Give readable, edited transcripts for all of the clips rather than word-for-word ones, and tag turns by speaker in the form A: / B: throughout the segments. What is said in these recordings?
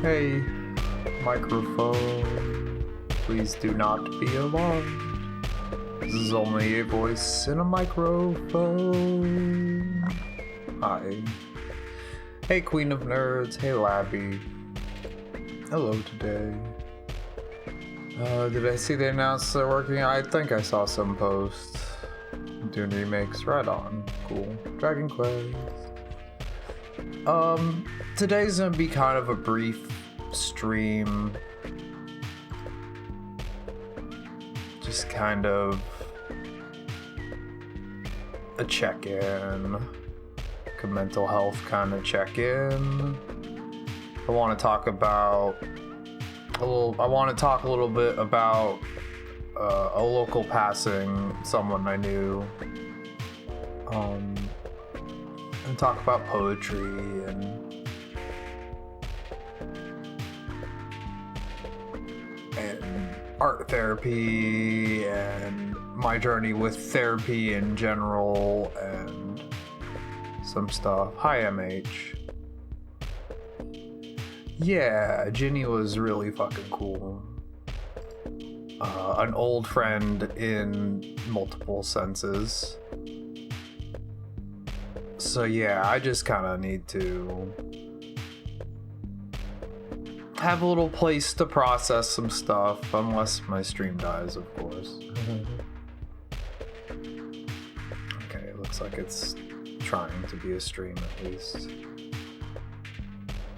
A: Hey, microphone, please do not be alarmed. This is only a voice in a microphone. Hi. Hey, Queen of Nerds. Hey, Labby. Hello today. Did I see they announced they're working? I think I saw some post. Doing remakes. Right on. Cool. Dragon Quest. Today's gonna be kind of a brief stream. Just kind of a check-in. Like a mental health kind of check-in. I want to talk about a little bit about a local passing, someone I knew. And talk about poetry and art therapy and my journey with therapy in general and some stuff. Hi, MH. Yeah, Ginny was really fucking cool. An old friend in multiple senses. So yeah, I just kind of need to have a little place to process some stuff, unless my stream dies, of course. Okay, it looks like it's trying to be a stream at least.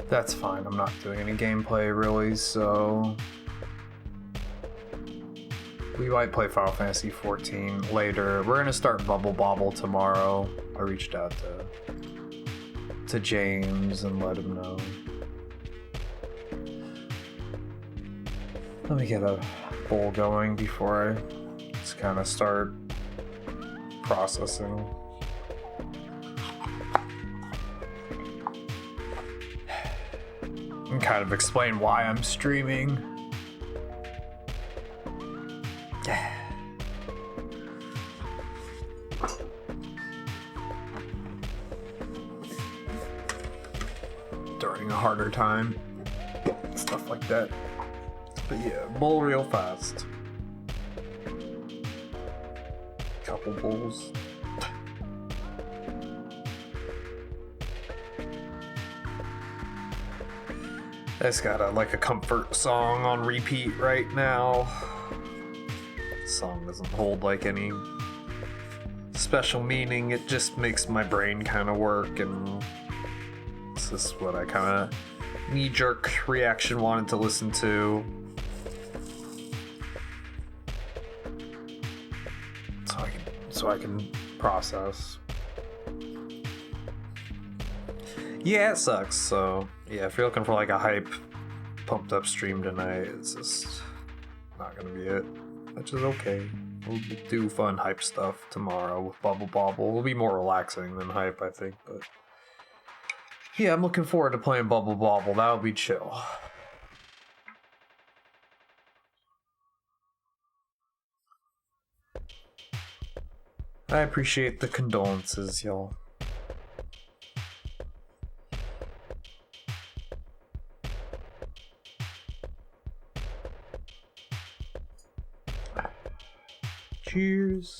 A: That's fine, I'm not doing any gameplay really, so we might play Final Fantasy XIV later. We're gonna start Bubble Bobble tomorrow. I reached out to James and let him know. Let me get a bowl going before I just kind of start processing. And kind of explain why I'm streaming. During a harder time, stuff like that. But yeah, bowl real fast. Couple bowls. I just got a comfort song on repeat right now. The song doesn't hold like any special meaning. It just makes my brain kind of work, and this is what I kind of knee-jerk reaction wanted to listen to. So I can process. Yeah, it sucks. So yeah, if you're looking for like a hype, pumped up stream tonight, it's just not gonna be it, which is okay. We'll do fun hype stuff tomorrow with Bubble Bobble. It'll be more relaxing than hype, I think, but yeah, I'm looking forward to playing Bubble Bobble. That'll be chill. I appreciate the condolences, y'all. Cheers.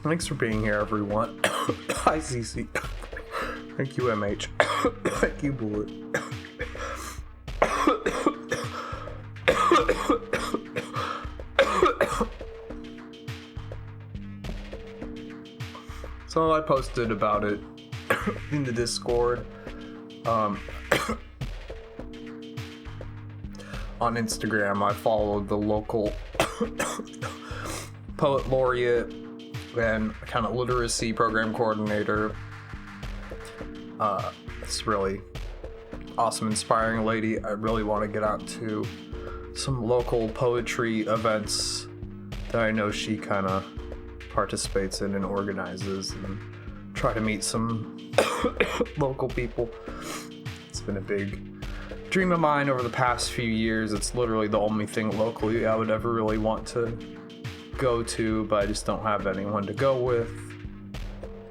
A: Thanks for being here, everyone. Hi, CC. Thank you, MH. Thank you, Bullet. So I posted about it in the Discord. On Instagram, I followed the local poet laureate and kind of literacy program coordinator. It's really awesome, inspiring lady. I really want to get out to some local poetry events that I know she kind of participates in and organizes, and try to meet some local people. It's been a big dream of mine over the past few years. It's literally the only thing locally I would ever really want to go to, but I just don't have anyone to go with.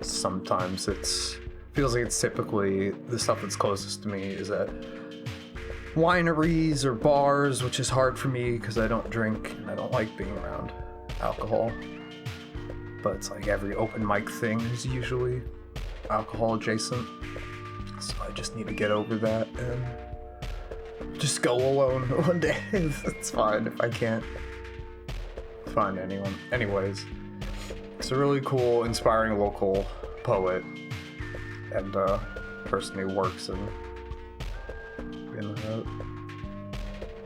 A: Sometimes feels like it's typically the stuff that's closest to me is at wineries or bars, which is hard for me because I don't drink and I don't like being around alcohol. But it's like every open mic thing is usually alcohol adjacent, so I just need to get over that and just go alone one day. It's fine if I can't find anyone. Anyways, it's a really cool, inspiring local poet and person who works in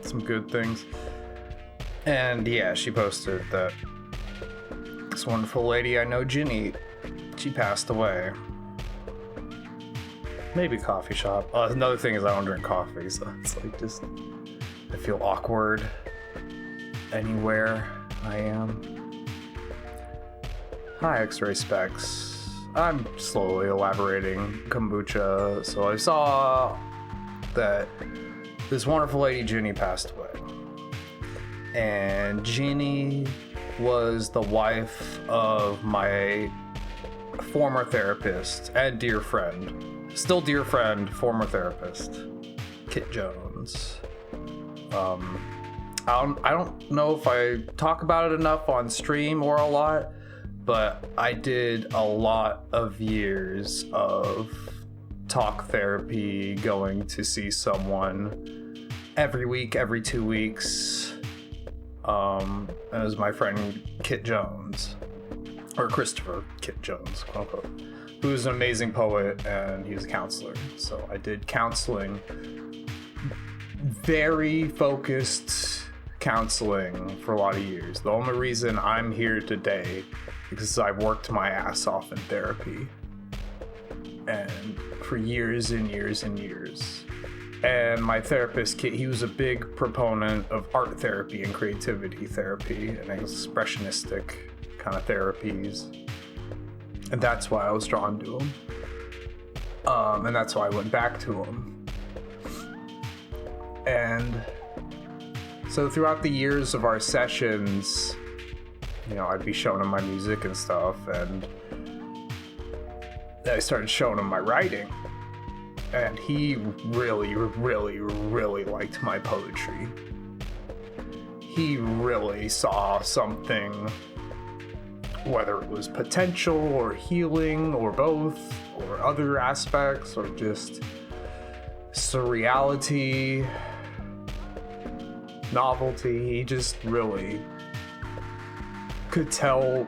A: some good things. And yeah, she posted that this wonderful lady I know, Ginny, she passed away. Maybe coffee shop. Another thing is I don't drink coffee, so it's like just I feel awkward anywhere I am. Hi, X-ray specs. I'm slowly elaborating kombucha. So I saw that this wonderful lady Ginny passed away, and Ginny was the wife of my former therapist and dear friend, still dear friend, former therapist, Kit Jones. I don't know if I talk about it enough on stream or a lot, but I did a lot of years of talk therapy, going to see someone every week, every 2 weeks. And it was my friend Kit Jones, or Christopher Kit Jones, quote unquote, who's an amazing poet and he's a counselor. So I did counseling, very focused counseling for a lot of years. The only reason I'm here today because I worked my ass off in therapy, and for years and years and years. And my therapist, Kit, he was a big proponent of art therapy and creativity therapy and expressionistic kind of therapies. And that's why I was drawn to him. And that's why I went back to him. And so throughout the years of our sessions, you know, I'd be showing him my music and stuff, and I started showing him my writing. And he really, really, really liked my poetry. He really saw something, whether it was potential or healing or both or other aspects or just surreality, novelty. He just really could tell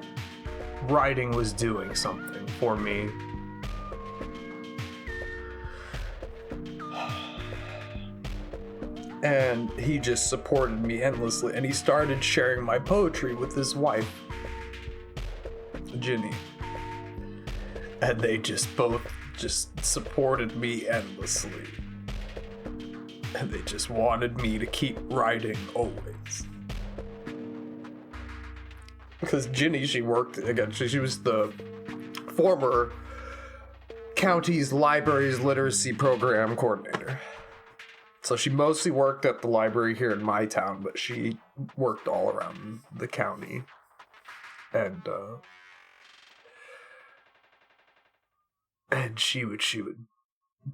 A: writing was doing something for me. And he just supported me endlessly, and he started sharing my poetry with his wife, Ginny. And they just both just supported me endlessly. And they just wanted me to keep writing always. Because Ginny, she worked, again, she was the former county's library's literacy program coordinator. So she mostly worked at the library here in my town, but she worked all around the county. And she would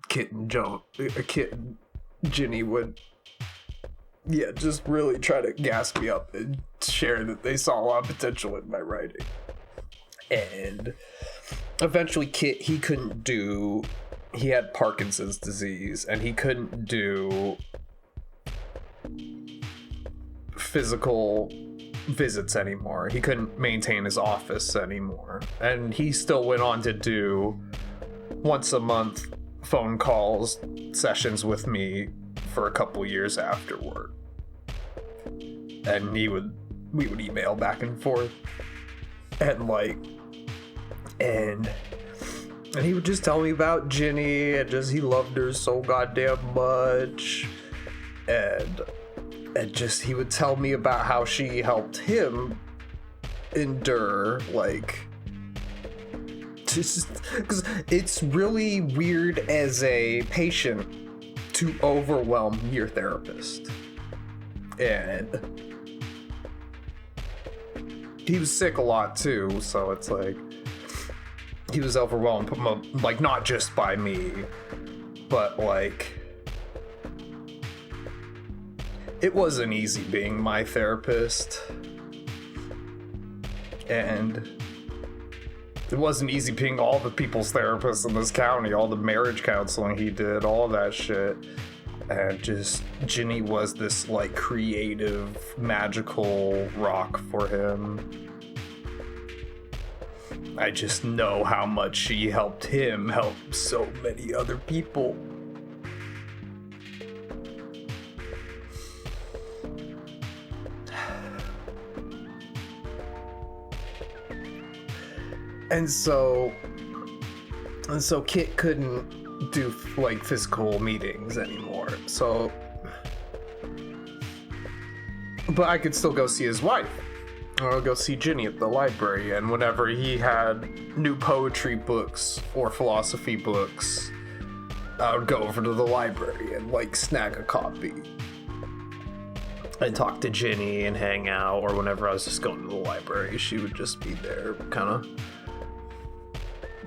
A: Kit and Ginny would, yeah, just really try to gas me up and share that they saw a lot of potential in my writing. And eventually Kit, he had Parkinson's disease, and he couldn't do physical visits anymore. He couldn't maintain his office anymore. And he still went on to do once a month phone calls, sessions with me for a couple years afterward. And we would email back and forth. And he would just tell me about Ginny, and just he loved her so goddamn much. And just he would tell me about how she helped him endure, like, just because it's really weird as a patient to overwhelm your therapist. And he was sick a lot too, so it's like he was overwhelmed, like, not just by me, but like it wasn't easy being my therapist, and it wasn't easy being all the people's therapists in this county, all the marriage counseling he did, all that shit. And just Ginny was this like creative, magical rock for him. I just know how much she helped him help so many other people. And so Kit couldn't do like physical meetings anymore. So, but I could still go see his wife, or go see Ginny at the library. And whenever he had new poetry books or philosophy books, I would go over to the library and like snag a copy and talk to Ginny and hang out. Or whenever I was just going to the library, she would just be there, kind of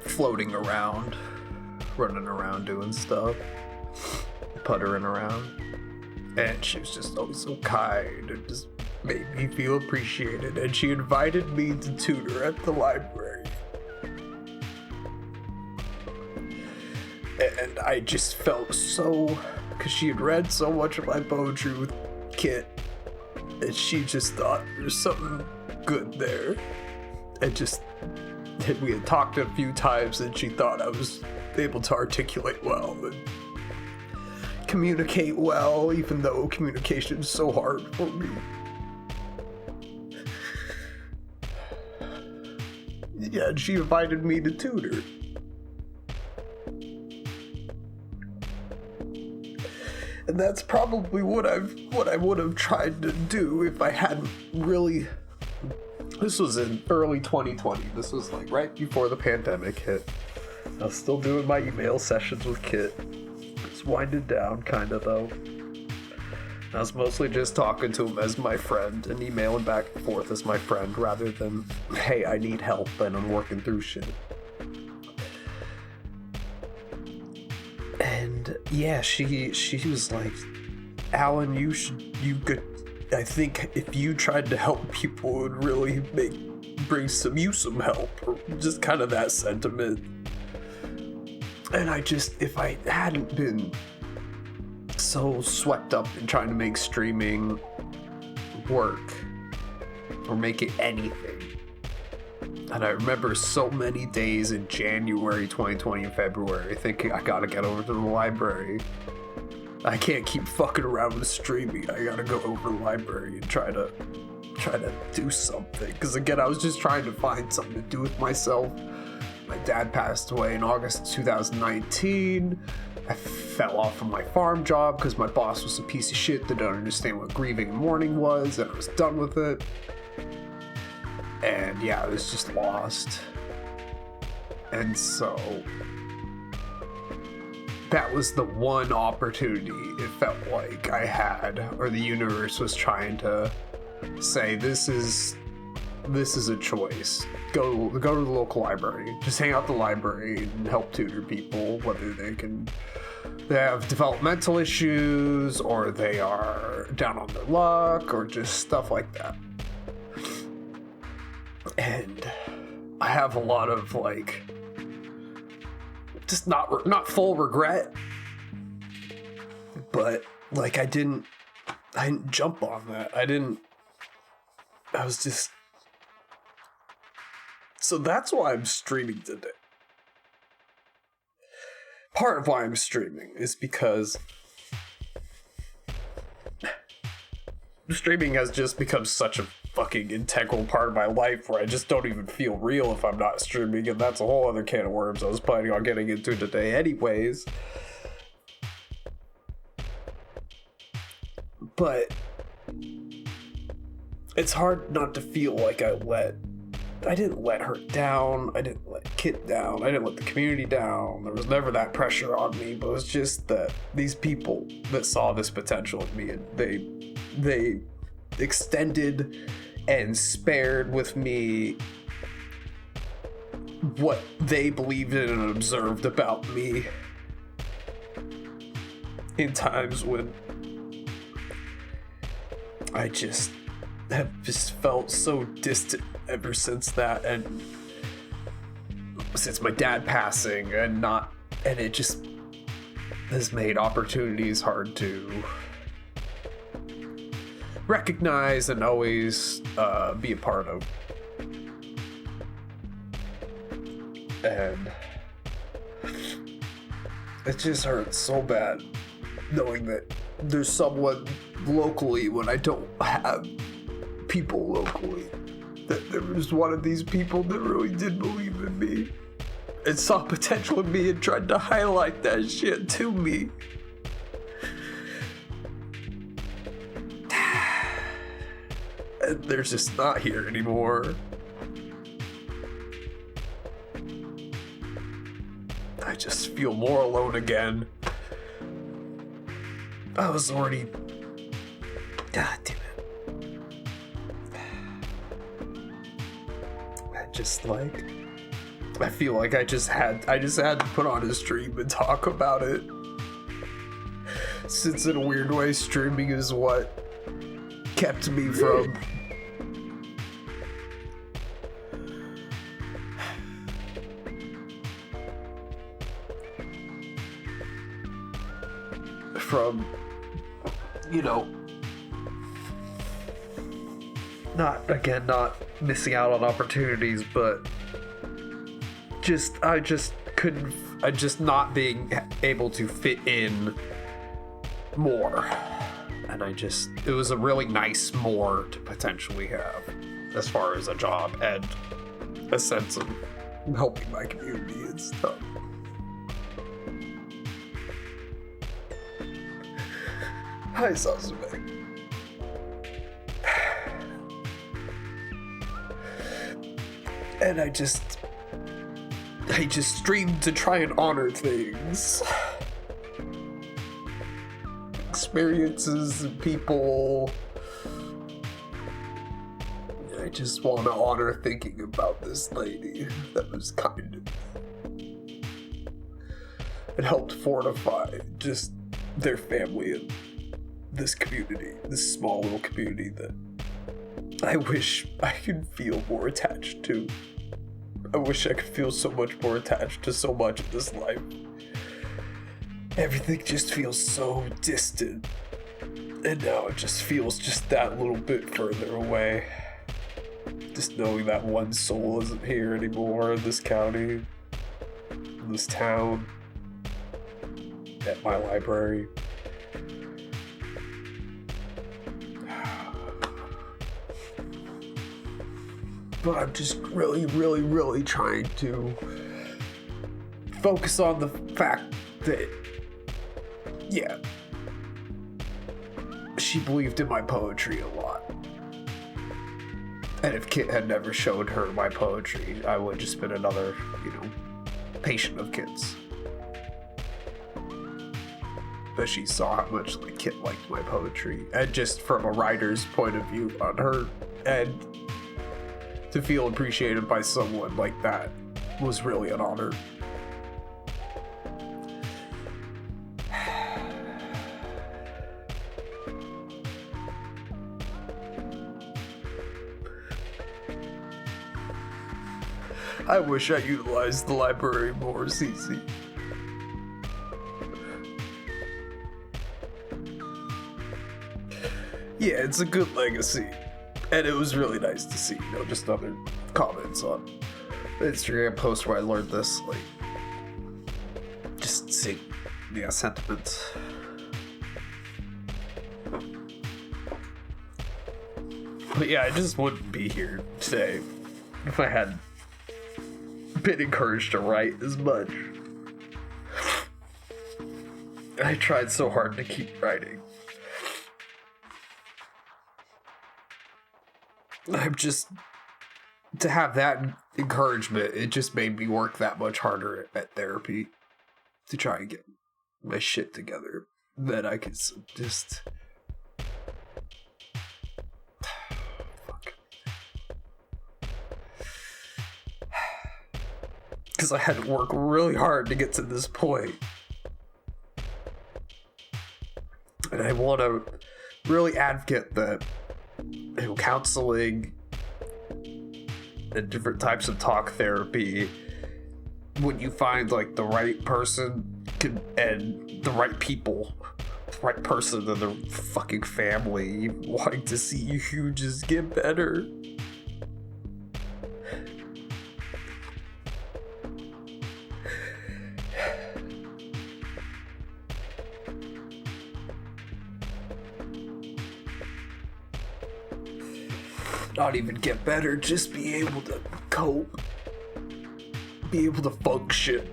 A: floating around, running around doing stuff, puttering around. And she was just always so kind and just made me feel appreciated. And she invited me to tutor at the library, and I just felt so, because she had read so much of my poetry with Kit, and she just thought there's something good there. And we had talked a few times, and she thought I was able to articulate well and communicate well, even though communication is so hard for me. Yeah, and she invited me to tutor. And that's probably what I would have tried to do if I hadn't really. This was in early 2020. This was like right before the pandemic hit. I was still doing my email sessions with Kit. It's winding down, kind of, though. I was mostly just talking to him as my friend and emailing back and forth as my friend, rather than, hey, I need help and I'm working through shit. And yeah, she was like, Alan, you could, I think if you tried to help people, it would really bring you some help, or just kind of that sentiment. And if I hadn't been so swept up in trying to make streaming work or make it anything. And I remember so many days in January 2020 and February thinking, I gotta get over to the library. I can't keep fucking around with streaming. I gotta go over to the library and try to do something. Because again, I was just trying to find something to do with myself. My dad passed away in August 2019. I fell off from my farm job because my boss was a piece of shit that didn't understand what grieving and mourning was, and I was done with it. And yeah, I was just lost. And so that was the one opportunity it felt like I had, or the universe was trying to say, this is a choice. Go to the local library. Just hang out at the library and help tutor people, whether they have developmental issues, or they are down on their luck, or just stuff like that. And I have a lot of like, just not full regret, but like I didn't jump on that. I was just. So that's why I'm streaming today. Part of why I'm streaming is because streaming has just become such a fucking integral part of my life where I just don't even feel real if I'm not streaming, and that's a whole other can of worms I was planning on getting into today anyways. But it's hard not to feel like I let didn't let her down. I didn't let Kit down. I didn't let the community down. There was never that pressure on me, but it was just that these people that saw this potential in me, and they extended and spared with me what they believed in and observed about me in times when I just have just felt so distant ever since that, and since my dad passing, and it just has made opportunities hard to recognize and always be a part of. And it just hurts so bad knowing that there's someone locally when I don't have people locally, that there was one of these people that really did believe in me and saw potential in me and tried to highlight that shit to me. And they're just not here anymore. I just feel more alone again. I was already... God damn it. I feel like I just had to put on a stream and talk about it. Since in a weird way, streaming is what kept me from... you know, not missing out on opportunities, but I just not being able to fit in more. And it was a really nice more to potentially have as far as a job and a sense of helping my community and stuff. Hi, Sasuke. And I just streamed to try and honor things. Experiences and people. I just want to honor thinking about this lady that was kind to me. It helped fortify just their family and this community, this small little community that I wish I could feel more attached to. I wish I could feel so much more attached to so much of this life. Everything just feels so distant, and now it just feels just that little bit further away. Just knowing that one soul isn't here anymore in this county, in this town, at my library. But I'm just really, really, really trying to focus on the fact that, yeah, she believed in my poetry a lot. And if Kit had never showed her my poetry, I would just been another, patient of Kit's. But she saw how much Kit liked my poetry. And just from a writer's point of view on her end, to feel appreciated by someone like that was really an honor. I wish I utilized the library more, Cece. Yeah, it's a good legacy. And it was really nice to see, just other comments on the Instagram post where I learned this, just seeing, sentiments. But yeah, I just wouldn't be here today if I hadn't been encouraged to write as much. I tried so hard to keep writing. I'm just to have that encouragement, it just made me work that much harder at therapy to try and get my shit together. That I could just... Fuck. Because I had to work really hard to get to this point. And I want to really advocate that, you know, counseling and different types of talk therapy, when you find like the right person and the right people, the right person and the fucking family wanting to see you just get better. Not even get better, just be able to cope. Be able to function.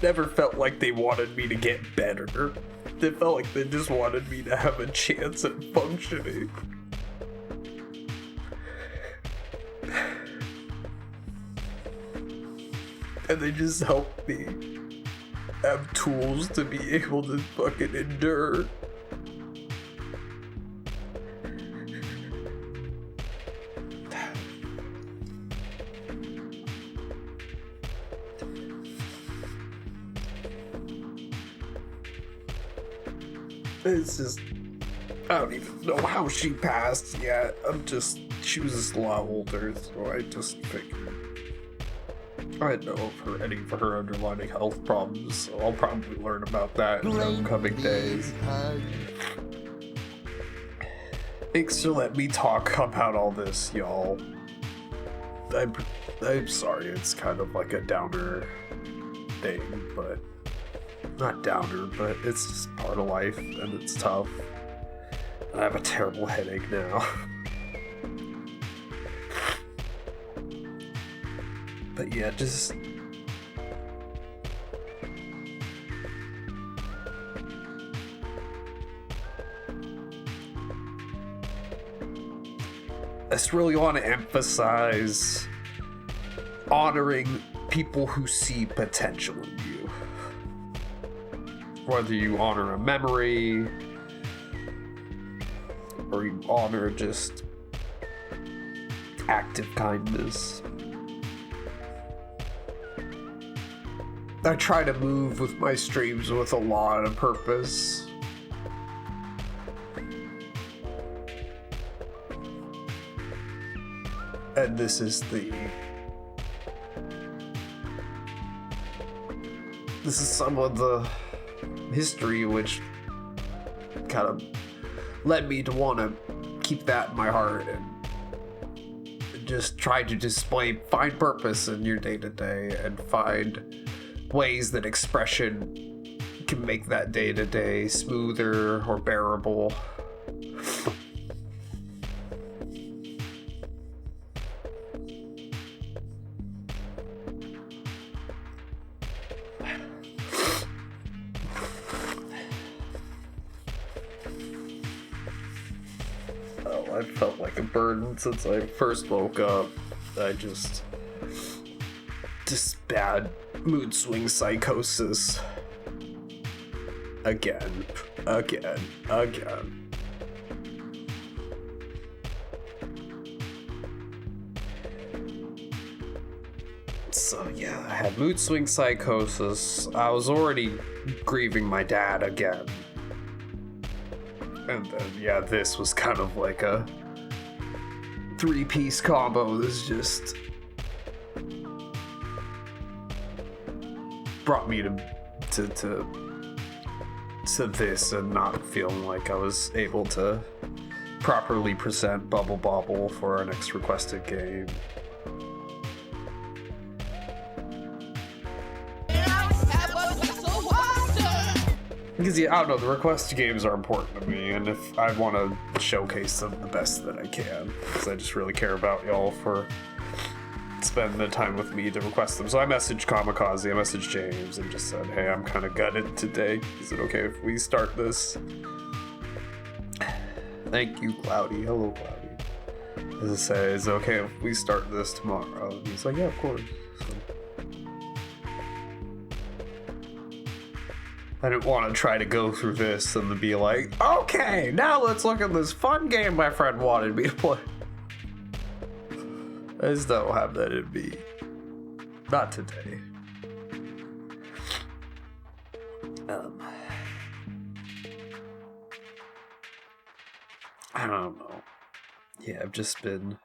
A: Never felt like they wanted me to get better. They felt like they just wanted me to have a chance at functioning. And they just helped me have tools to be able to fucking endure. It's just, I don't even know how she passed yet. She was just a lot older, so I just figured I didn't know of any of her underlying health problems, so I'll probably learn about that in the upcoming days. Thanks for letting me talk about all this, y'all. I'm sorry, it's kind of like a downer thing, but... Not downer, but it's just part of life, and it's tough. I have a terrible headache now. But yeah, just... I just really want to emphasize honoring people who see potential in you. Whether you honor a memory, or you honor just active kindness. I try to move with my streams with a lot of purpose. And this is some of the history which kind of led me to want to keep that in my heart and just try to find purpose in your day-to-day and find ways that expression can make that day-to-day smoother or bearable. I felt like a burden since I first woke up. Just bad mood swing psychosis. Again. So yeah, I had mood swing psychosis. I was already grieving my dad again. And then, yeah, this was kind of like a three-piece combo. This just brought me to this and not feeling like I was able to properly present Bubble Bobble for our next requested game. Because, yeah, I don't know, the request games are important to me, and if I want to showcase them the best that I can, because I just really care about y'all for spending the time with me to request them. So I messaged Kamikaze, I messaged James, and just said, hey, I'm kind of gutted today. Is it okay if we start this? Thank you, Cloudy. Hello, Cloudy. As I say, is it okay if we start this tomorrow? And he's like, yeah, of course. So, I didn't want to try to go through this and then be like, okay, now let's look at this fun game my friend wanted me to play. I just don't have that in me. Not today. I don't know. Yeah, I've just been...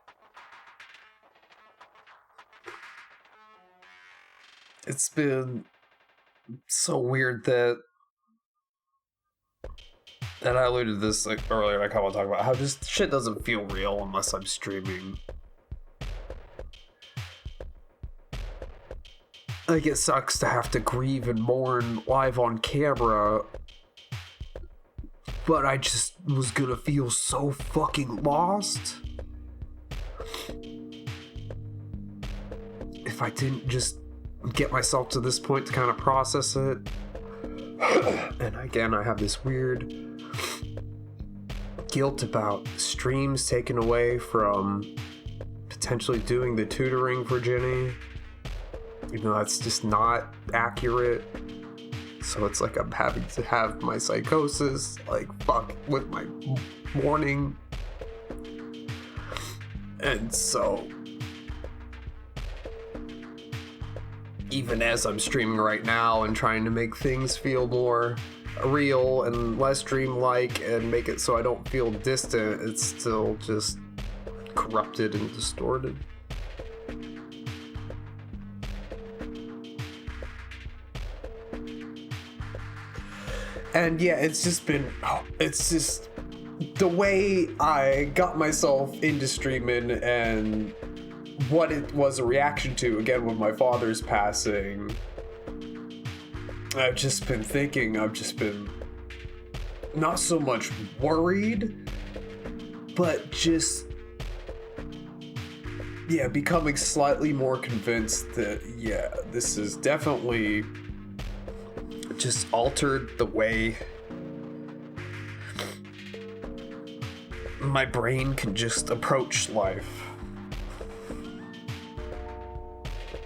A: It's been so weird that... And I alluded to this like earlier, like how I'll talk about how just shit doesn't feel real unless I'm streaming. Like, it sucks to have to grieve and mourn live on camera, but I just was gonna feel so fucking lost if I didn't just get myself to this point to kind of process it. And again, I have this weird guilt about streams taken away from potentially doing the tutoring for Jenny. Even though that's just not accurate. So it's like I'm having to have my psychosis, like, fuck with my mourning. And so, even as I'm streaming right now and trying to make things feel more real and less dreamlike and make it so I don't feel distant, it's still just corrupted and distorted. And yeah, it's just the way I got myself into streaming and what it was a reaction to, again, with my father's passing. I've just been not so much worried, but just, yeah, becoming slightly more convinced that, yeah, this is definitely just altered the way my brain can just approach life,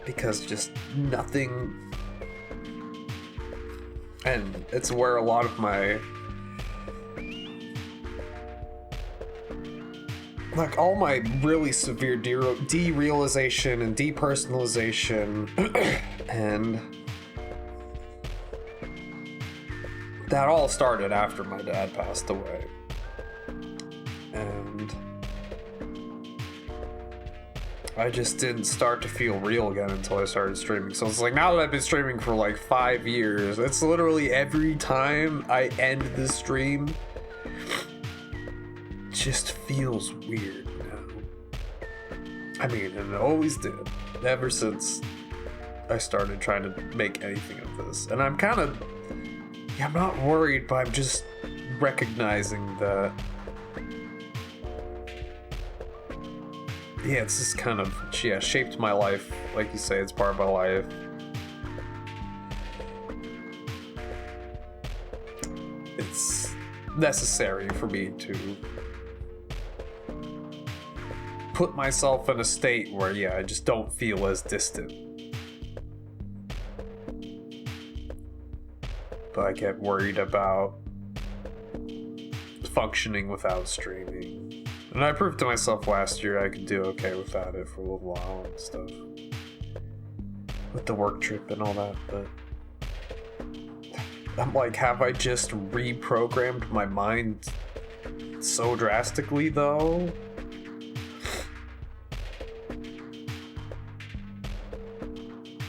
A: because just nothing, and it's where a lot of my, like, all my really severe derealization and depersonalization and that all started after my dad passed away. And I just didn't start to feel real again until I started streaming. So it's like, now that I've been streaming for like 5 years, it's literally every time I end the stream, it just feels weird now. I mean, and it always did, ever since I started trying to make anything of this. And I'm kind of, I'm not worried, but I'm just recognizing that, yeah, it's just kind of, yeah, shaped my life. Like you say, it's part of my life. It's necessary for me to put myself in a state where, yeah, I just don't feel as distant. But I get worried about functioning without streaming. And I proved to myself last year I could do okay without it for a little while and stuff. With the work trip and all that, but I'm like, have I just reprogrammed my mind so drastically though?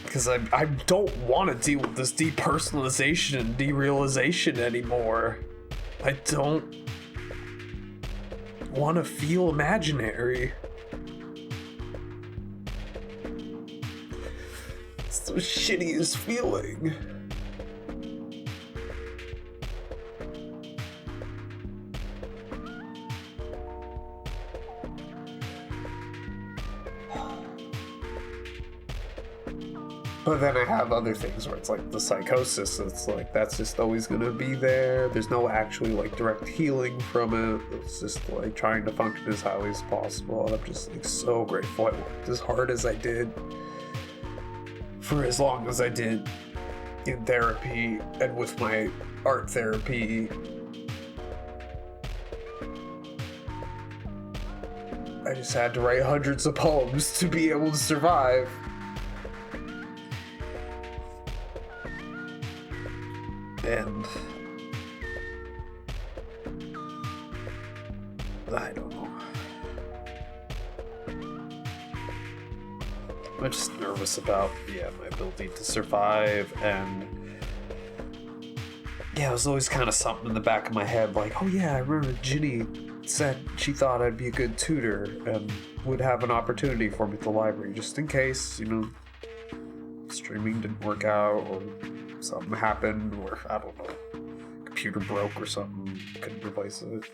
A: Because I don't want to deal with this depersonalization and derealization anymore. I don't want to feel imaginary. It's the shittiest feeling. But then I have other things where it's like the psychosis. It's like that's just always gonna be there. There's no actually like direct healing from it. It's just like trying to function as highly as possible. And I'm just like so grateful I worked as hard as I did for as long as I did in therapy and with my art therapy. I just had to write hundreds of poems to be able to survive. And I don't know. I'm just nervous about, my ability to survive, and it was always kind of something in the back of my head, like, oh yeah, I remember Ginny said she thought I'd be a good tutor and would have an opportunity for me at the library, just in case, streaming didn't work out, or something happened, or I don't know, computer broke or something, couldn't replace it.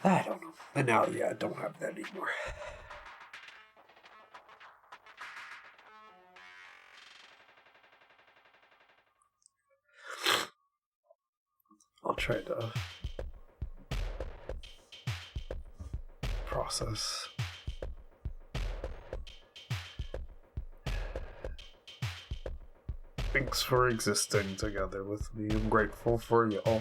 A: I don't know. And now, I don't have that anymore. I'll try to process. Thanks for existing together with me. I'm grateful for y'all.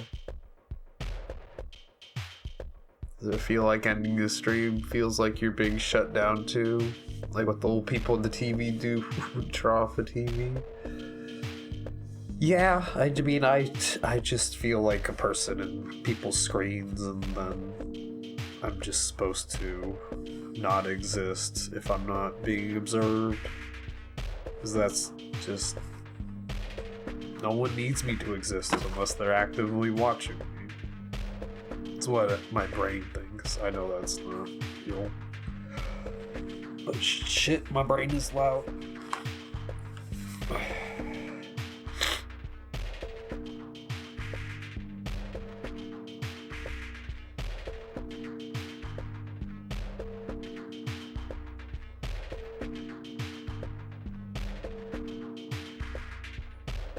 A: Does it feel like ending the stream feels like you're being shut down too? Like what the old people in the TV do who draw off the TV? Yeah, I mean, I just feel like a person in people's screens, and then I'm just supposed to not exist if I'm not being observed. Because that's just... No one needs me to exist unless they're actively watching me. It's what my brain thinks. I know that's not real. But shit, my brain is loud.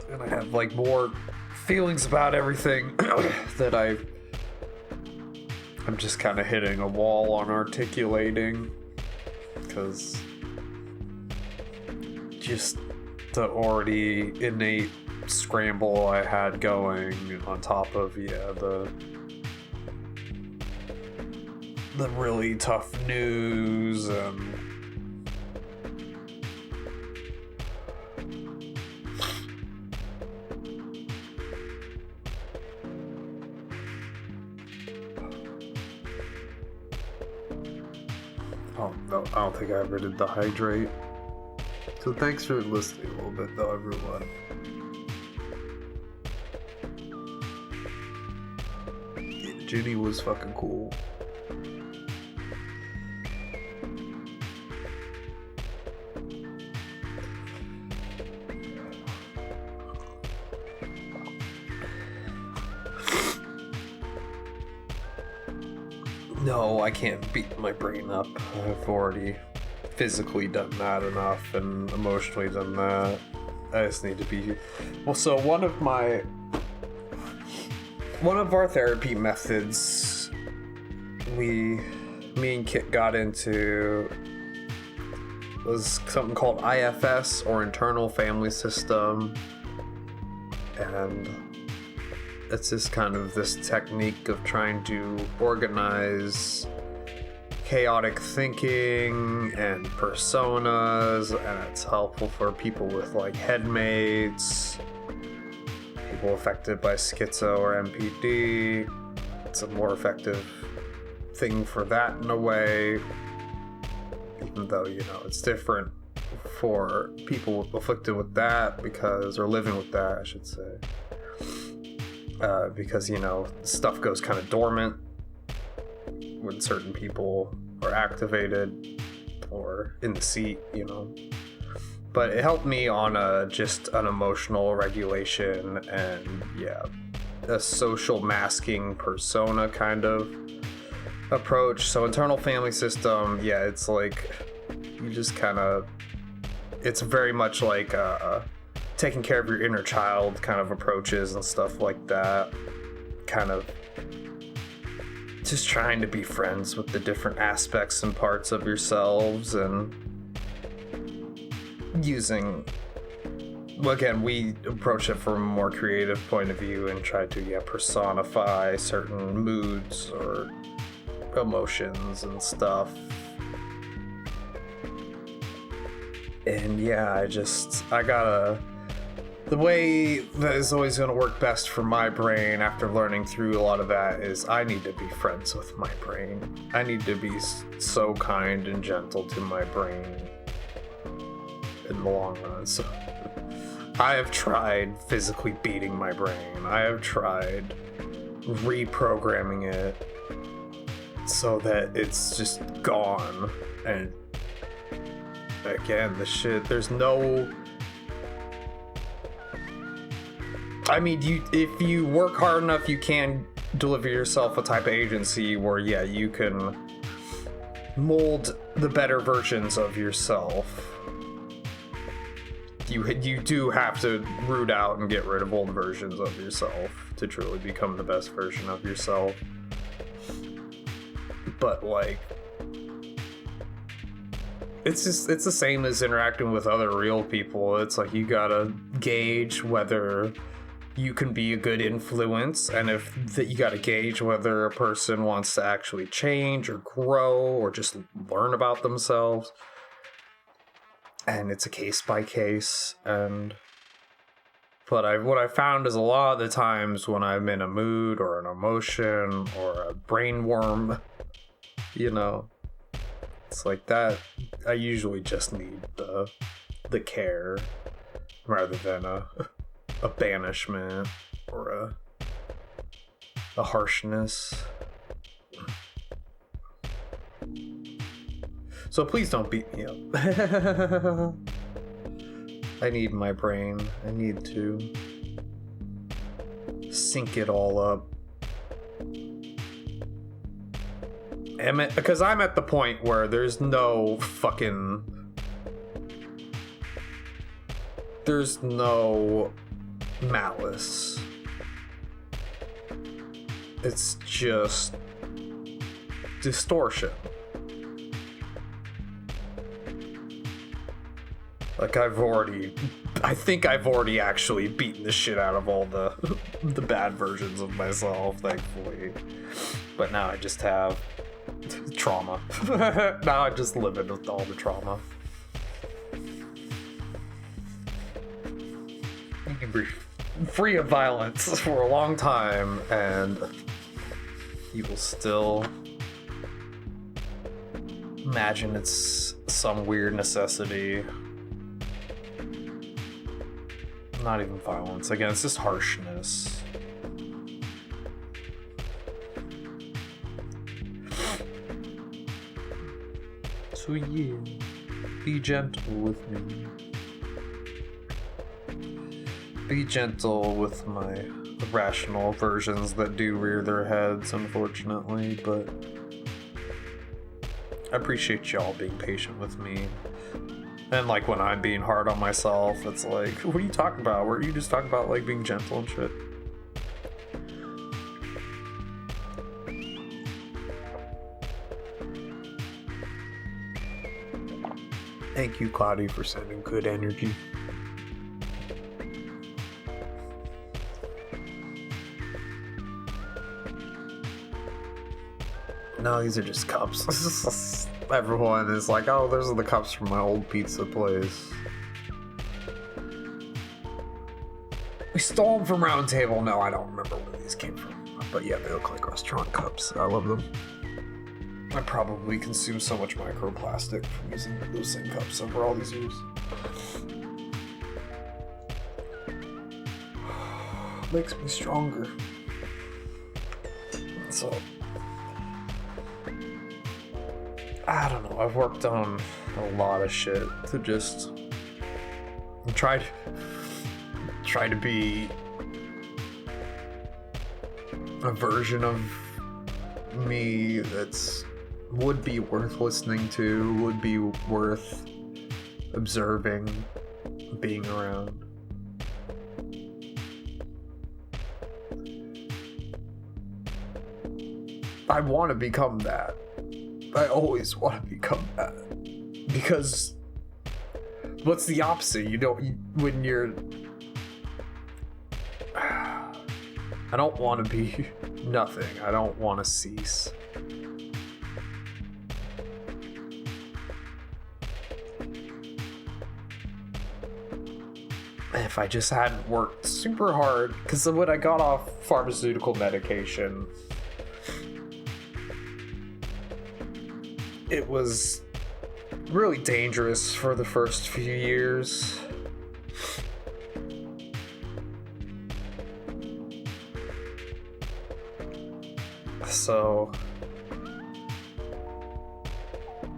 A: And I have like more feelings about everything that I'm just kind of hitting a wall on articulating, because just the already innate scramble I had going on top of the really tough news and I don't think I ever did the hydrate. So thanks for listening a little bit though, everyone. Yeah, Ginny was fucking cool. No, I can't beat my brain up. I've already physically done that enough and emotionally done that. I just need to be... Well, so one of our therapy methods me and Kit got into was something called IFS, or internal family system. And it's just kind of this technique of trying to organize chaotic thinking and personas, and it's helpful for people with like headmates, people affected by schizo or MPD. It's a more effective thing for that in a way, even though, it's different for people afflicted with that or living with that, I should say. Because, stuff goes kind of dormant when certain people are activated or in the seat, But it helped me on just an emotional regulation and, a social masking persona kind of approach. So internal family system, it's like you just kind of... it's very much like taking care of your inner child kind of approaches and stuff like that. Kind of just trying to be friends with the different aspects and parts of yourselves, and using, again, we approach it from a more creative point of view and try to personify certain moods or emotions and stuff. And the way that is always going to work best for my brain after learning through a lot of that is I need to be friends with my brain. I need to be so kind and gentle to my brain in the long run. So I have tried physically beating my brain. I have tried reprogramming it so that it's just gone. And again, there's no... I mean, if you work hard enough, you can deliver yourself a type of agency where, you can mold the better versions of yourself. You do have to root out and get rid of old versions of yourself to truly become the best version of yourself. But, like, it's the same as interacting with other real people. It's like you gotta gauge whether you can be a good influence, and you gotta gauge whether a person wants to actually change or grow or just learn about themselves. And it's a case by case. But what I found is a lot of the times when I'm in a mood or an emotion or a brain worm, it's like that. I usually just need the care rather than a banishment or a harshness. So please don't beat me up. I need my brain. I need to sync it all up. Because I'm at the point where there's no malice. It's just distortion. Like I think I've already actually beaten the shit out of all the bad versions of myself, thankfully. But now I just have trauma. Now I just live with all the trauma. You can be free of violence for a long time, and you will still imagine it's some weird necessity. Not even violence. Again, it's just harshness. So be gentle with me. Be gentle with my irrational versions that do rear their heads, unfortunately, but I appreciate y'all being patient with me. And like when I'm being hard on myself, it's like, what are you talking about? Were you just talking about like being gentle and shit? Thank you, Cloudy, for sending good energy. No, these are just cups. Everyone is like, oh, those are the cups from my old pizza place. We stole them from Round Table. No, I don't remember where these came from. But yeah, they look like restaurant cups. I love them. I probably consume so much microplastic from using those same cups over all these years. Makes me stronger. So, I don't know. I've worked on a lot of shit to just try to be a version of me that's would be worth listening to, would be worth observing, being around. I want to become that. I always want to become that. Because what's the opposite? When you're... I don't want to be nothing. I don't want to cease. If I just hadn't worked super hard, because when I got off pharmaceutical medication, it was really dangerous for the first few years. So,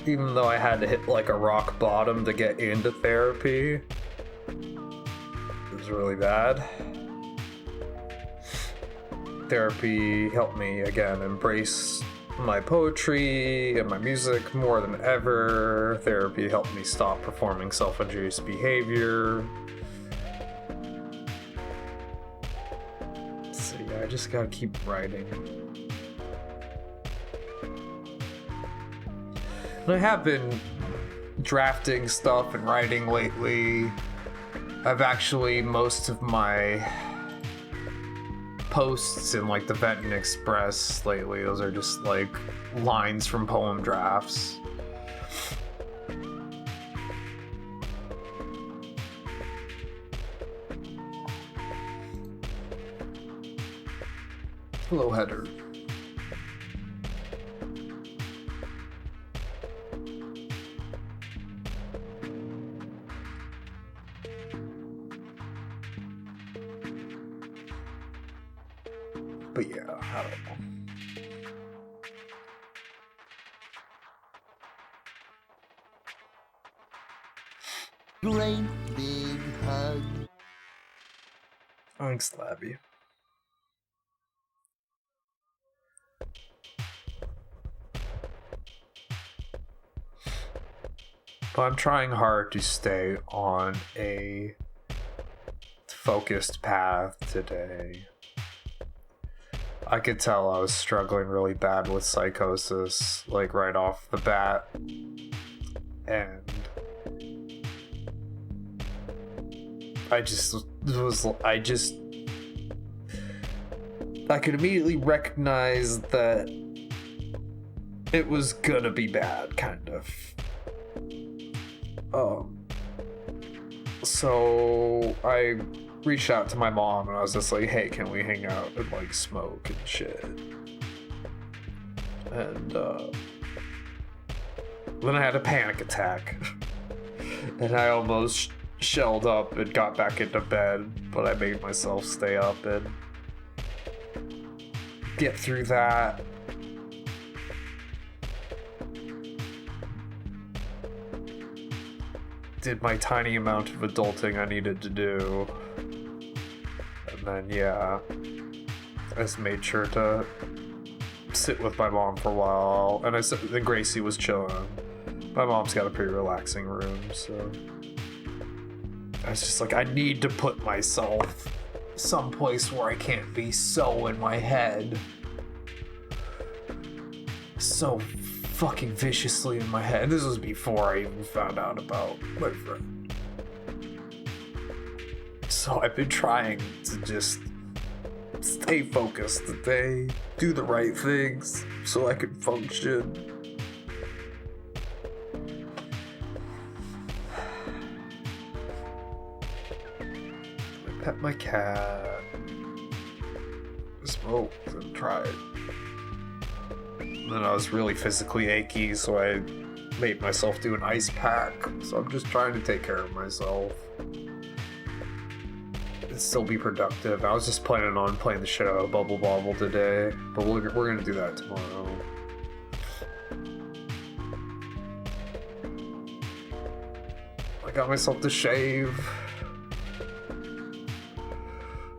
A: even though I had to hit like a rock bottom to get into therapy, it was really bad. Therapy helped me again embrace my poetry and my music more than ever. Therapy helped me stop performing self-injurious behavior. So yeah, I just gotta keep writing. And I have been drafting stuff and writing lately. I've actually, most of my posts in like the Venton Express lately, those are just like lines from poem drafts. Hello, Header. But yeah, I don't know.
B: Great big hug.
A: Thanks, Labby. But I'm trying hard to stay on a focused path today. I could tell I was struggling really bad with psychosis, like right off the bat. And I could immediately recognize that it was gonna be bad, kind of. So I reached out to my mom and I was just like, hey, can we hang out and like smoke and shit? And then I had a panic attack and I almost shelled up and got back into bed, but I made myself stay up and get through that. Did my tiny amount of adulting I needed to do. And then, yeah, I just made sure to sit with my mom for a while. And then Gracie was chilling. My mom's got a pretty relaxing room, so I was just like, I need to put myself someplace where I can't be so in my head. So fucking viciously in my head. And this was before I even found out about my friend. So I've been trying to just stay focused today, do the right things so I can function. I pet my cat, smoked and tried. Then I was really physically achy, so I made myself do an ice pack. So I'm just trying to take care of myself and still be productive. I was just planning on playing the shit out of Bubble Bobble today, but we're gonna do that tomorrow. I got myself to shave.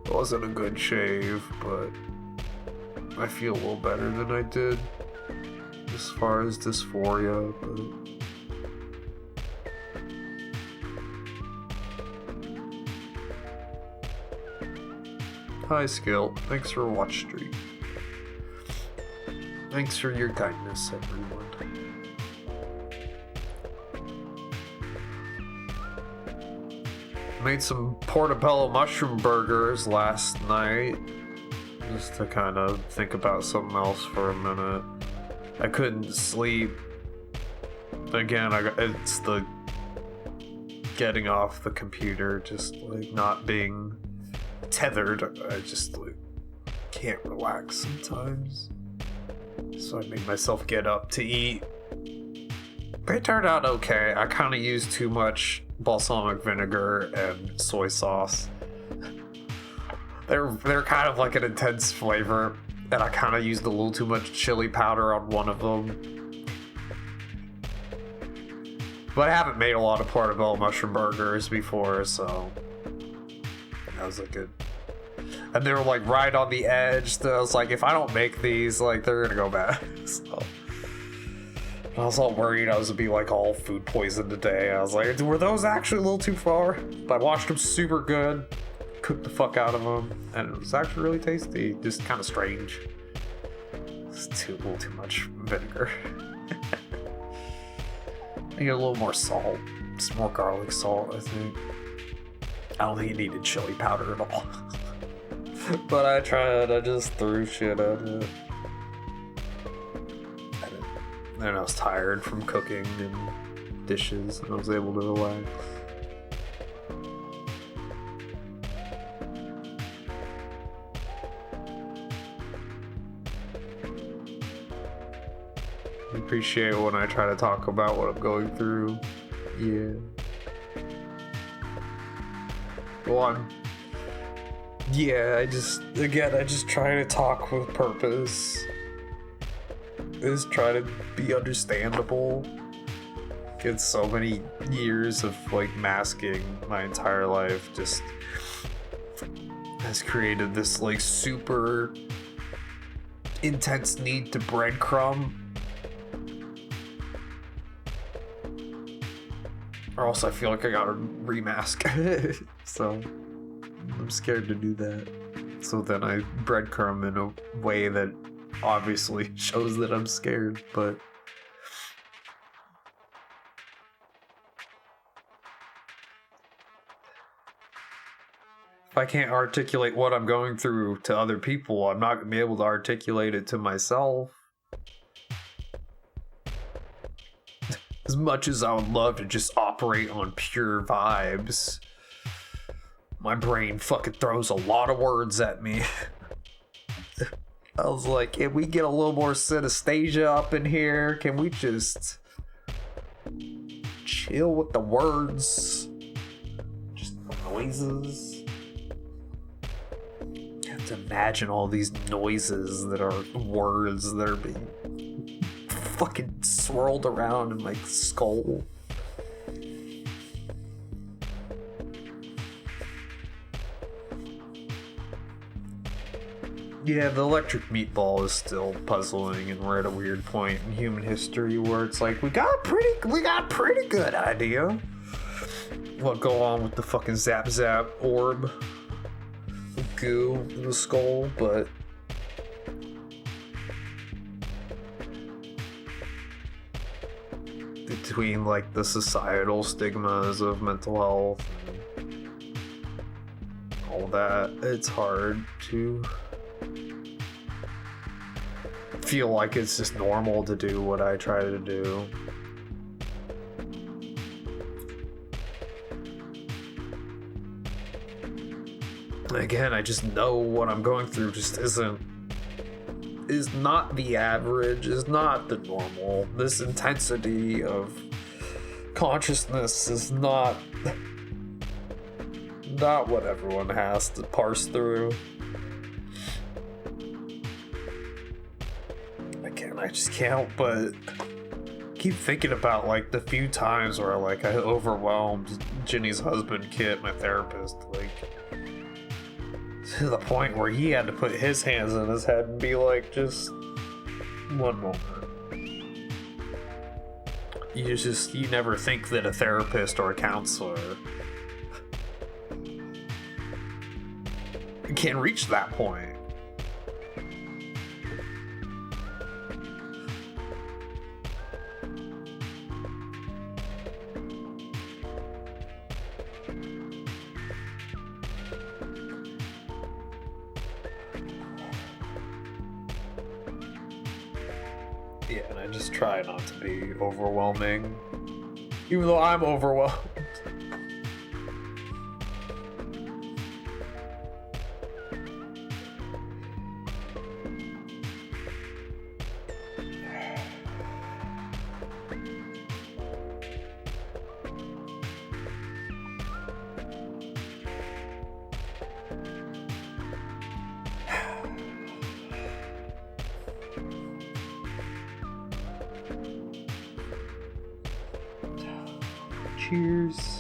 A: It wasn't a good shave, but I feel a little better than I did as far as dysphoria, but Hi, Skill. Thanks for watch stream. Thanks for your kindness, everyone. Made some portobello mushroom burgers last night, just to kind of think about something else for a minute. I couldn't sleep. Again, it's the getting off the computer, just like not being tethered. I just like can't relax sometimes. So I made myself get up to eat. They turned out okay. I kind of used too much balsamic vinegar and soy sauce. They're kind of like an intense flavor, and I kind of used a little too much chili powder on one of them. But I haven't made a lot of portobello mushroom burgers before, so that was like good. And they were like right on the edge. So I was like, if I don't make these, like they're gonna go bad. So I was all worried I was gonna be like all food poisoned today. I was like, were those actually a little too far? But I washed them super good, cooked the fuck out of them, and it was actually really tasty. Just kind of strange. It's a little too much vinegar. I get a little more salt, just more garlic salt, I think. I don't think it needed chili powder at all. But I tried, I just threw shit at it. And I was tired from cooking and dishes, and I was able to relax. I appreciate when I try to talk about what I'm going through. Yeah. I just try to talk with purpose. Just try to be understandable. It's so many years of like masking my entire life just has created this like super intense need to breadcrumb. Or else I feel like I gotta remask. So I'm scared to do that. So then I breadcrumb in a way that obviously shows that I'm scared, but if I can't articulate what I'm going through to other people, I'm not gonna be able to articulate it to myself. As much as I would love to just operate on pure vibes, my brain fucking throws a lot of words at me. I was like, can we get a little more synesthesia up in here? Can we just chill with the words? Just the noises. You have to imagine all these noises that are words that are being fucking swirled around in my skull. Yeah, the electric meatball is still puzzling, and we're at a weird point in human history where it's like we got a pretty good idea what go on with the fucking zap orb goo in the skull, but between like the societal stigmas of mental health and all that, it's hard to feel like it's just normal to do what I try to do. Again, I just know what I'm going through just is not the average, is not the normal. This intensity of consciousness is not what everyone has to parse through. I just can't but keep thinking about like the few times where like I overwhelmed Ginny's husband Kit, my therapist, like to the point where he had to put his hands in his head and be like, just one moment. You never think that a therapist or a counselor can reach that point. Yeah, and I just try not to be overwhelming, even though I'm overwhelmed. Cheers.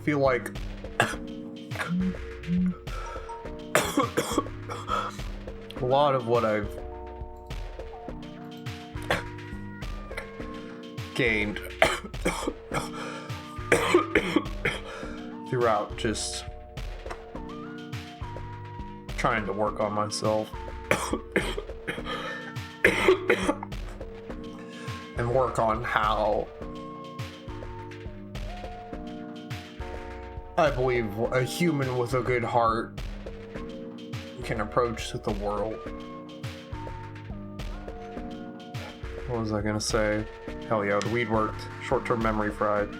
A: Feel like a lot of what I've gained throughout just trying to work on myself and work on how I believe a human with a good heart can approach the world. What was I gonna say? Hell yeah, the weed worked. Short-term memory fried.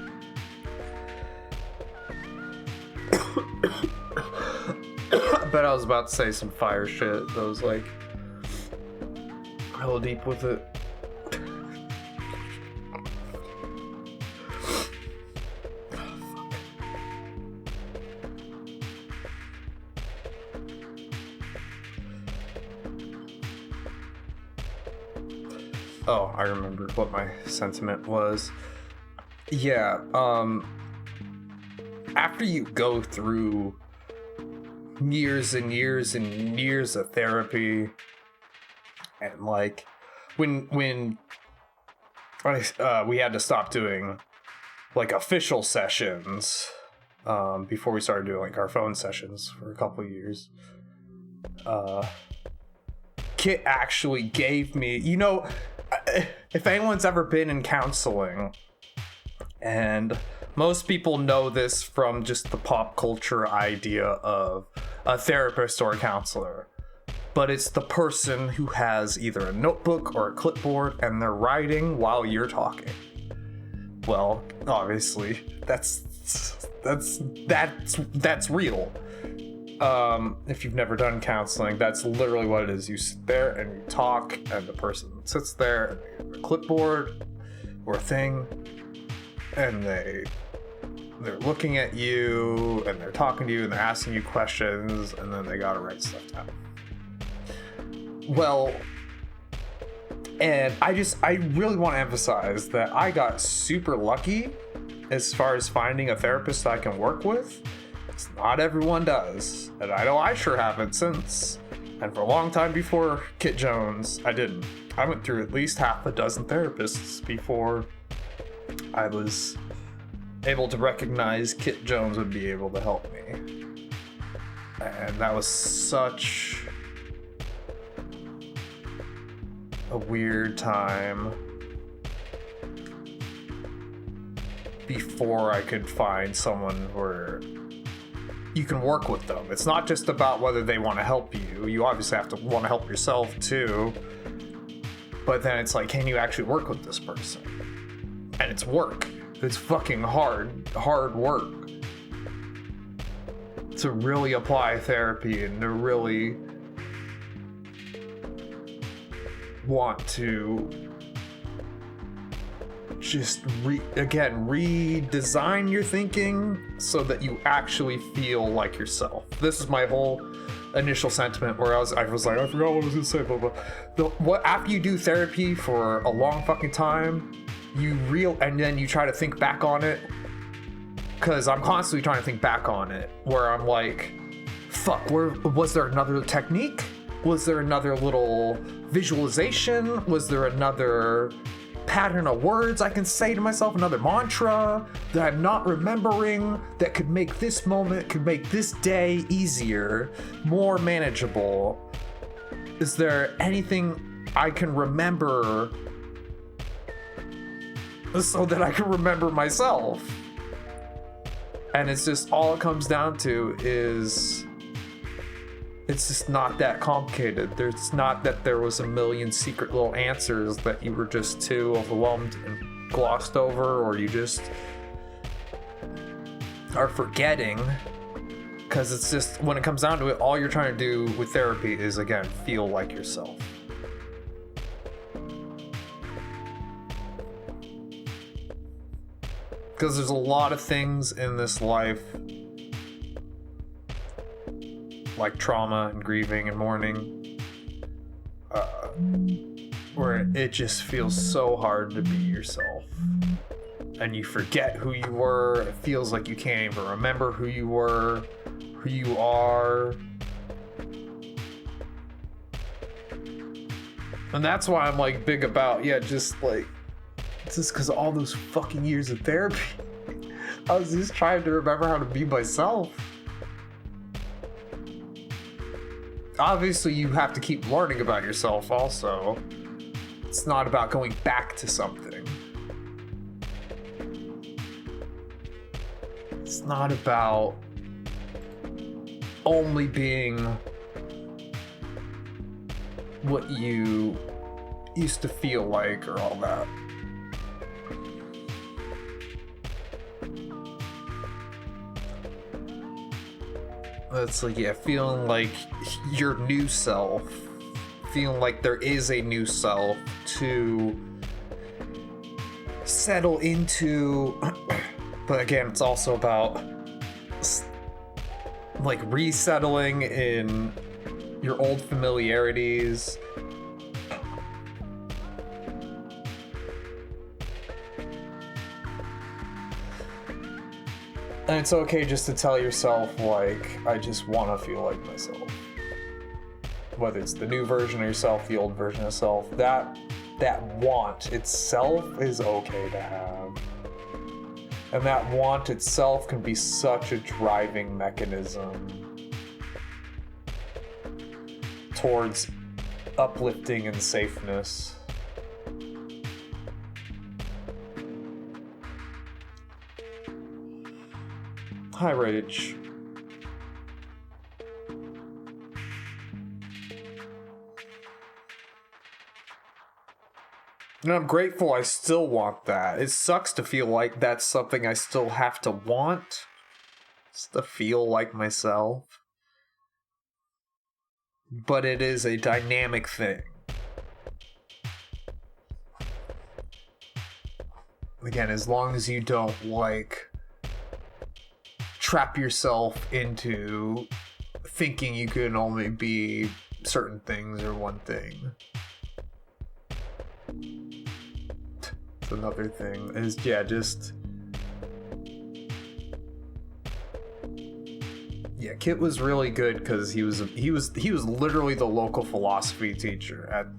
A: I bet I was about to say some fire shit that was like hella deep with it. Oh, I remember what my sentiment was. Yeah, after you go through years and years and years of therapy, and like when we had to stop doing like official sessions before we started doing like our phone sessions for a couple of years, Kit actually gave me, you know, if anyone's ever been in counseling, and most people know this from just the pop culture idea of a therapist or a counselor, but it's the person who has either a notebook or a clipboard and they're writing while you're talking. Well, obviously, that's real. If you've never done counseling, that's literally what it is. You sit there and you talk, and the person sits there and they have a clipboard or a thing, and they're looking at you and they're talking to you and they're asking you questions, and then they gotta write stuff down. Well, and I really want to emphasize that I got super lucky as far as finding a therapist I can work with. Not everyone does, and I know I sure haven't since. And for a long time before Kit Jones, I didn't. I went through at least half a dozen therapists before I was able to recognize Kit Jones would be able to help me. And that was such a weird time before I could find someone where you can work with them. It's not just about whether they want to help you. You obviously have to want to help yourself too. But then it's like, can you actually work with this person? And it's work. It's fucking hard work to really apply therapy and to really want to just redesign your thinking so that you actually feel like yourself. This is my whole initial sentiment where I was like, I forgot what I was gonna say, blah, blah. After you do therapy for a long fucking time, and then you try to think back on it, because I'm constantly trying to think back on it, where I'm like, fuck, was there another technique? Was there another little visualization? Was there another pattern of words I can say to myself, another mantra that I'm not remembering that could make this moment, could make this day easier, more manageable? Is there anything I can remember so that I can remember myself? And it's just, all it comes down to is, it's just not that complicated. There's not that there was a million secret little answers that you were just too overwhelmed and glossed over, or you just are forgetting. Because it's just, when it comes down to it, all you're trying to do with therapy is, again, feel like yourself. Because there's a lot of things in this life, like trauma and grieving and mourning, where it just feels so hard to be yourself. And you forget who you were. It feels like you can't even remember who you were, who you are. And that's why I'm like big about, just because of all those fucking years of therapy. I was just trying to remember how to be myself. Obviously, you have to keep learning about yourself also. It's not about going back to something. It's not about only being what you used to feel like or all that. It's like, feeling like your new self, feeling like there is a new self to settle into. But again, it's also about like resettling in your old familiarities. And it's okay just to tell yourself, like, I just want to feel like myself. Whether it's the new version of yourself, the old version of self, that want itself is okay to have. And that want itself can be such a driving mechanism towards uplifting and safeness. Hi, Rage. And I'm grateful I still want that. It sucks to feel like that's something I still have to want. Just to feel like myself. But it is a dynamic thing. Again, as long as you don't, trap yourself into thinking you can only be certain things or one thing. It's another thing is Kit was really good because he was literally the local philosophy teacher at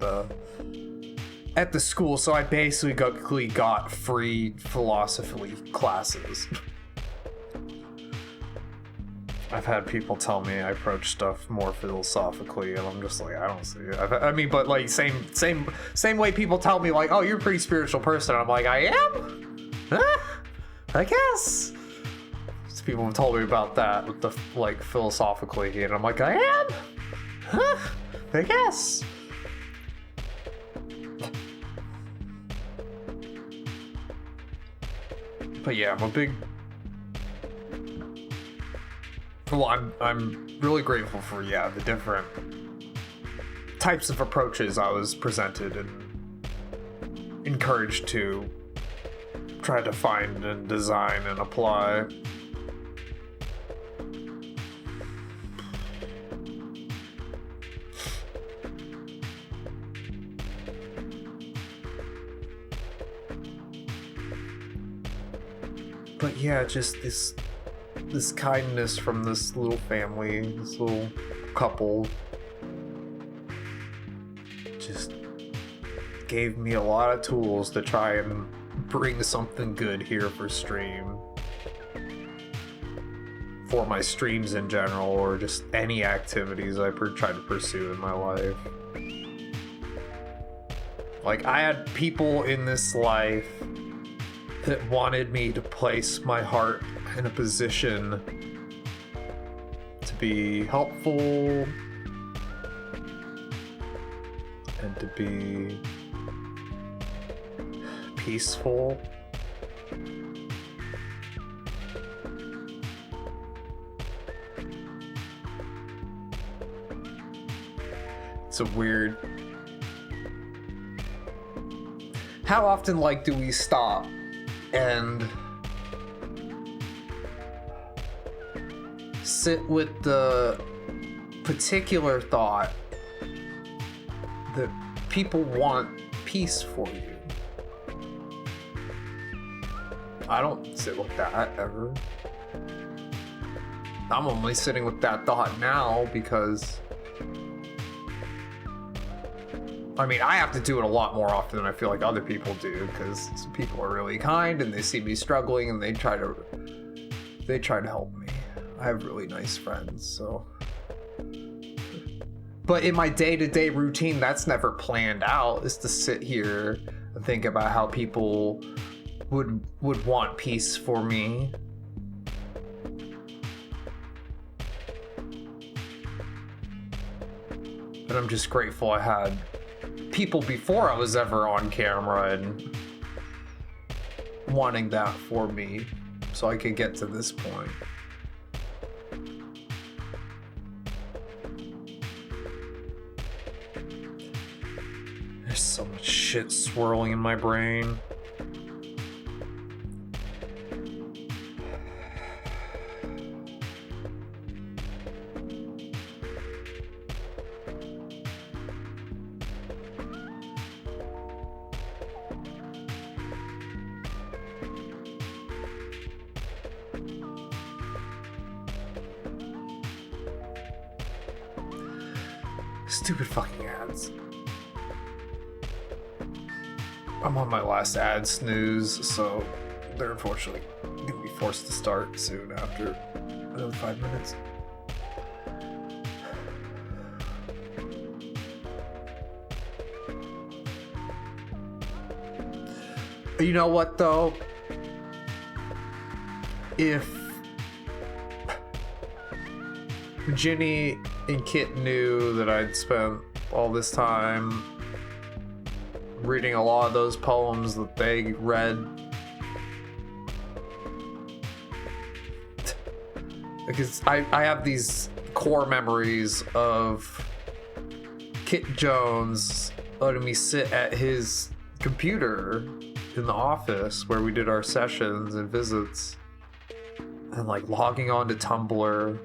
A: the school, so I basically got free philosophy classes. I've had people tell me I approach stuff more philosophically, and I'm just like, I don't see it. I mean, but like same way people tell me like, oh, you're a pretty spiritual person. I'm like, I am? I guess. So people have told me about that with the philosophically, and I'm like, I am? I guess. But yeah, I'm a big... Well, I'm really grateful for, yeah, the different types of approaches I was presented and encouraged to try to find and design and apply. But yeah, just this kindness from this little family, this little couple, just gave me a lot of tools to try and bring something good here for stream. For my streams in general, or just any activities I try to pursue in my life. Like, I had people in this life that wanted me to place my heart in a position to be helpful and to be peaceful. It's a weird... How often, like, do we stop and sit with the particular thought that people want peace for you? I don't sit with that ever. I'm only sitting with that thought now because, I mean, I have to do it a lot more often than I feel like other people do, because some people are really kind and they see me struggling and they try to help me. I have really nice friends, so. But in my day-to-day routine, that's never planned out, is to sit here and think about how people would want peace for me. And I'm just grateful I had people before I was ever on camera and wanting that for me so I could get to this point. There's so much shit swirling in my brain. Stupid fucking ads. I'm on my last ad snooze, so they're unfortunately gonna be forced to start soon after another 5 minutes. You know what though? If Ginny and Kit knew that I'd spent all this time reading a lot of those poems that they read, because I have these core memories of Kit Jones letting me sit at his computer in the office where we did our sessions and visits, and like logging on to Tumblr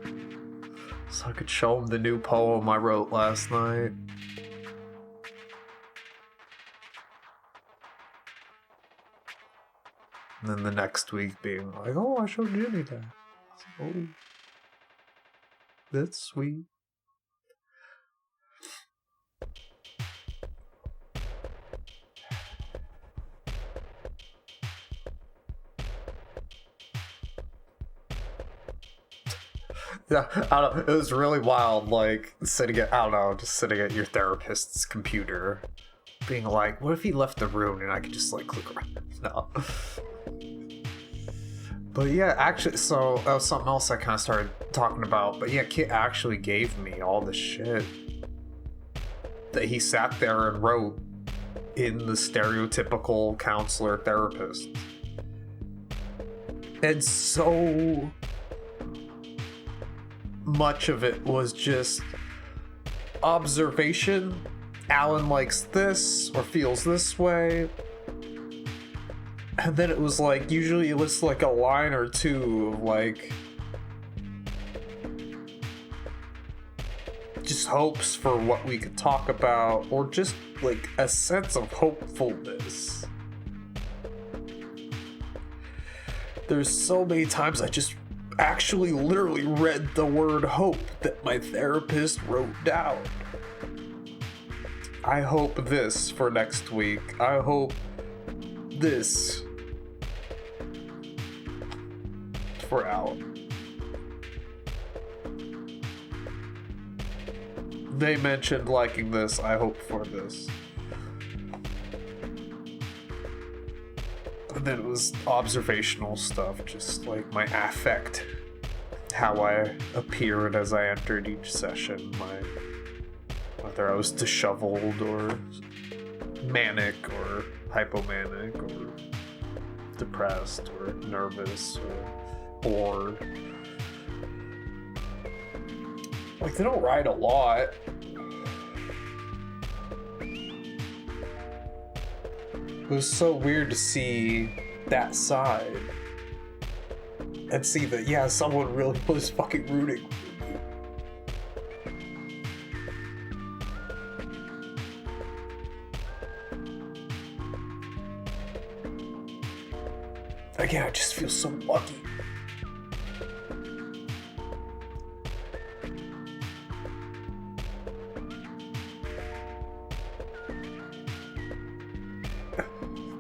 A: so I could show him the new poem I wrote last night. And then the next week being like, oh, I showed Ginny that. Oh, that's sweet. Yeah, I don't know. It was really wild, like, sitting at your therapist's computer, being like, what if he left the room and I could just, like, click around? No. But yeah, actually, so that was something else I kind of started talking about. But yeah, Kit actually gave me all the shit that he sat there and wrote in the stereotypical counselor therapist. And so much of it was just observation. Alan likes this or feels this way. And then it was like, usually it was like a line or two of like just hopes for what we could talk about, or just like a sense of hopefulness. There's so many times I just actually literally read the word hope that my therapist wrote down. I hope this for next week. I hope this for Alan. They mentioned liking this. I hope for this. And then it was observational stuff, just like my affect, how I appeared as I entered each session, whether I was disheveled or manic or hypomanic or depressed or nervous or bored. Like, they don't write a lot. It was so weird to see that side and see that, yeah, someone really was fucking rooting for me. Again, I just feel so lucky.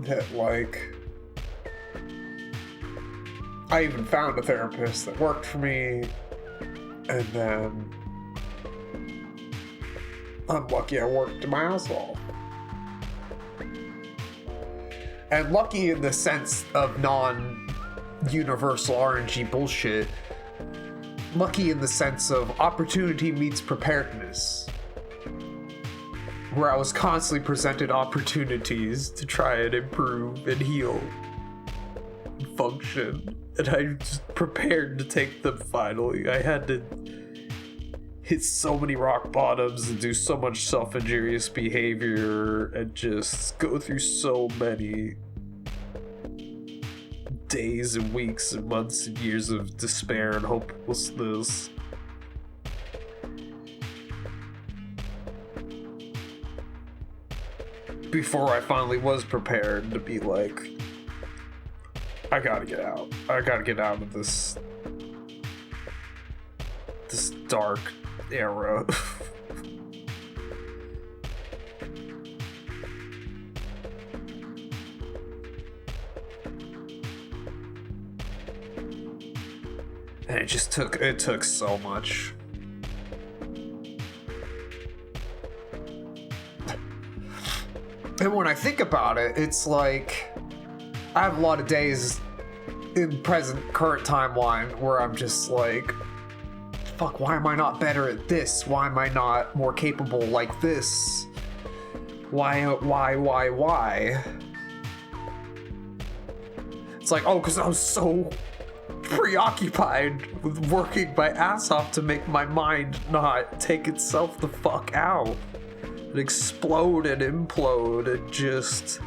A: That, like, I even found a therapist that worked for me, and then I'm lucky I worked my ass off. And lucky in the sense of non-universal RNG bullshit. Lucky in the sense of opportunity meets preparedness. Where I was constantly presented opportunities to try and improve and heal and function. And I just prepared to take them finally. I had to hit so many rock bottoms and do so much self-injurious behavior and just go through so many days and weeks and months and years of despair and hopelessness. Before I finally was prepared to be like, I gotta get out. I gotta get out of this dark era. And it took so much. And when I think about it, it's like I have a lot of days in current timeline where I'm just like, fuck, why am I not better at this? Why am I not more capable like this? Why? It's like, oh, because I was so preoccupied with working my ass off to make my mind not take itself the fuck out. Explode and implode and just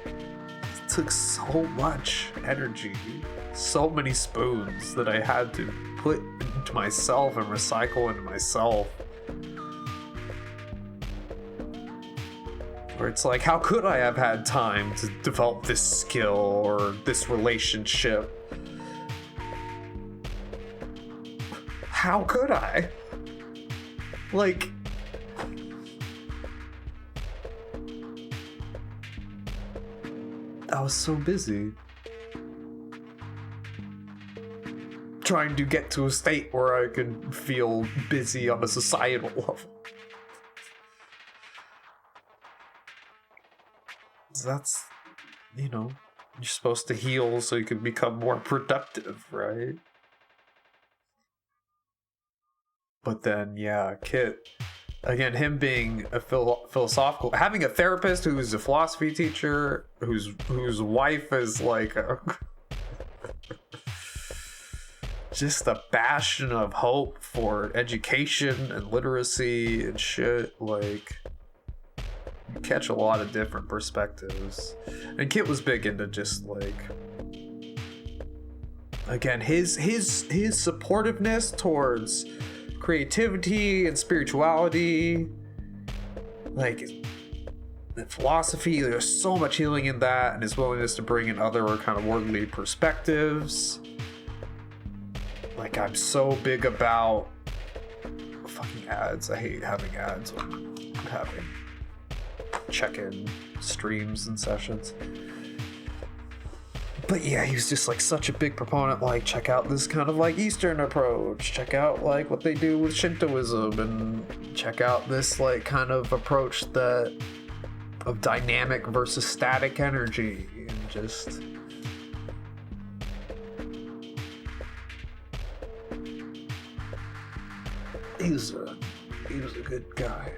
A: it took so much energy, so many spoons that I had to put into myself and recycle into myself, where it's like, how could I have had time to develop this skill or this relationship? How could I? Like, I was so busy trying to get to a state where I could feel busy on a societal level. That's, you're supposed to heal so you can become more productive, right? But then, yeah, Kit again, him being a philosophical, having a therapist who's a philosophy teacher, whose wife is like just a bastion of hope for education and literacy and shit. Like, you catch a lot of different perspectives. And Kit was big into just like, again, his supportiveness towards creativity and spirituality, like the philosophy. There's so much healing in that, and his willingness to bring in other kind of worldly perspectives. Like, I'm so big about fucking ads. I hate having ads when I'm having check-in streams and sessions. But yeah, he was just like such a big proponent, like, check out this kind of like Eastern approach, check out like what they do with Shintoism, and check out this like kind of approach that of dynamic versus static energy, and just he was a good guy.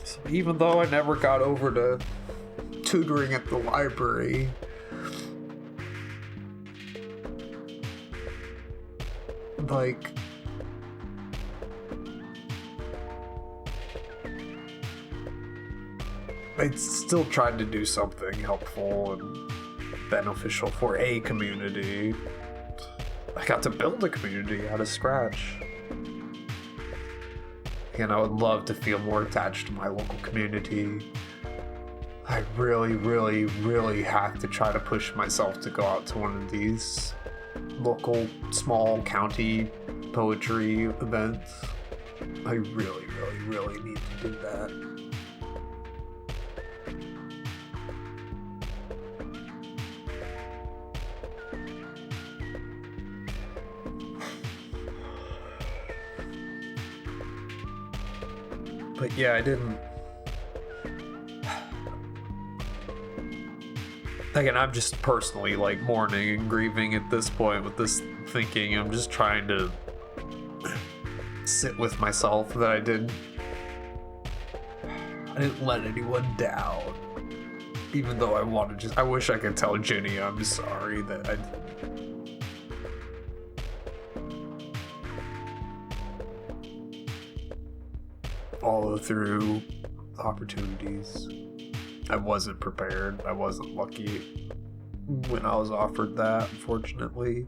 A: So even though I never got over to tutoring at the library, like, I still tried to do something helpful and beneficial for a community. I got to build a community out of scratch. And I would love to feel more attached to my local community. I really, really, really have to try to push myself to go out to one of these local, small county poetry events. I really, really, really need to do that. But yeah, I didn't. Again, I'm just personally like mourning and grieving at this point with this thinking. I'm just trying to sit with myself that I didn't let anyone down. Even though I wish I could tell Jenny I'm sorry that I didn't. Follow through opportunities. I wasn't prepared. I wasn't lucky when I was offered that, unfortunately.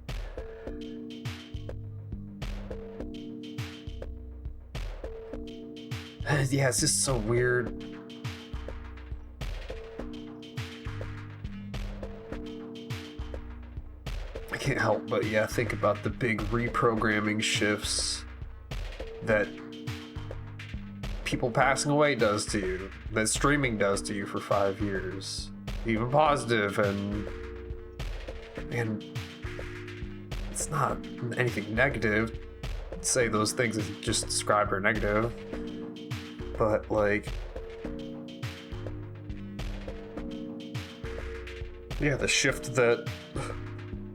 A: Yeah, it's just so weird. I can't help but, yeah, think about the big reprogramming shifts that people passing away does to you, that streaming does to you for 5 years, even positive, and it's not anything negative. Say those things as just described are negative, but like, yeah, the shift that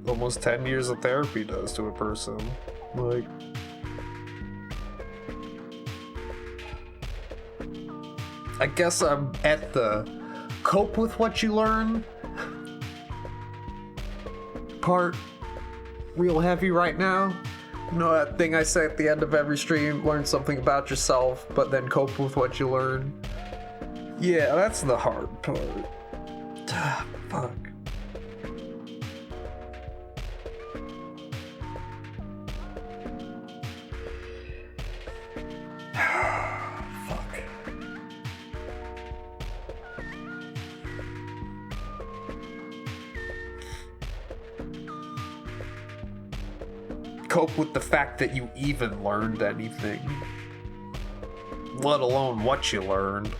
A: almost 10 years of therapy does to a person, like. I guess I'm at the cope with what you learn part real heavy right now. You know that thing I say at the end of every stream, learn something about yourself, but then cope with what you learn? Yeah, that's the hard part. Fuck. Cope with the fact that you even learned anything, let alone what you learned.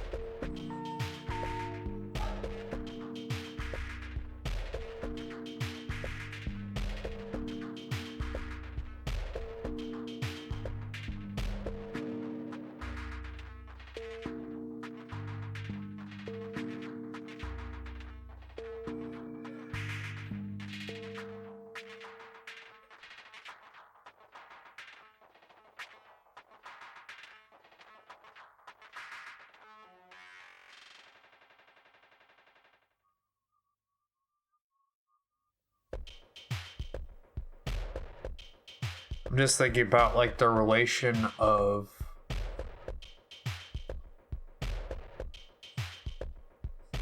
A: I'm just thinking about like the relation of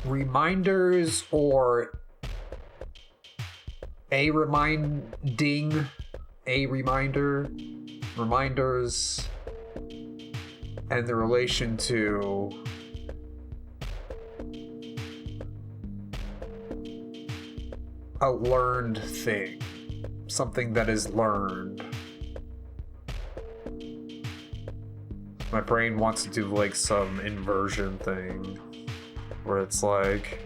A: reminders or a reminding, a reminder, reminders, and the relation to a learned thing, something that is learned. My brain wants to do like some inversion thing where it's like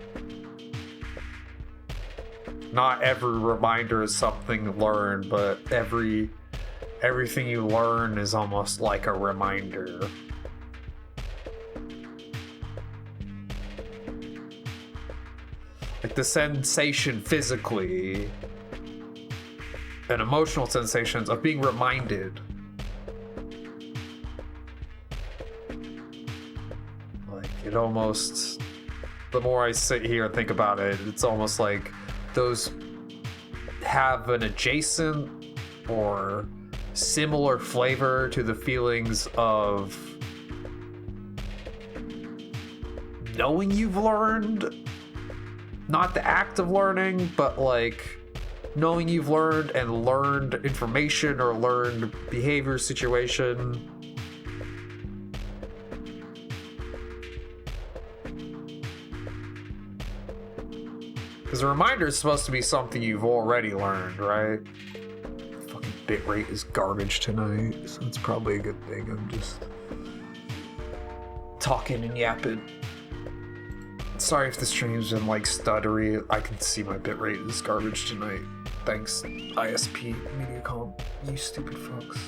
A: not every reminder is something learned, but everything you learn is almost like a reminder. Like the sensation physically and emotional sensations of being reminded. Like it almost, the more I sit here and think about it, it's almost like those have an adjacent or similar flavor to the feelings of knowing you've learned. Not the act of learning, but like knowing you've learned and learned information or learned behavior situation. Because a reminder is supposed to be something you've already learned, right? Fucking bitrate is garbage tonight, so it's probably a good thing I'm just talking and yapping. Sorry if the stream's been like stuttery. I can see my bitrate is garbage tonight. Thanks, ISP Mediacom. You stupid fucks.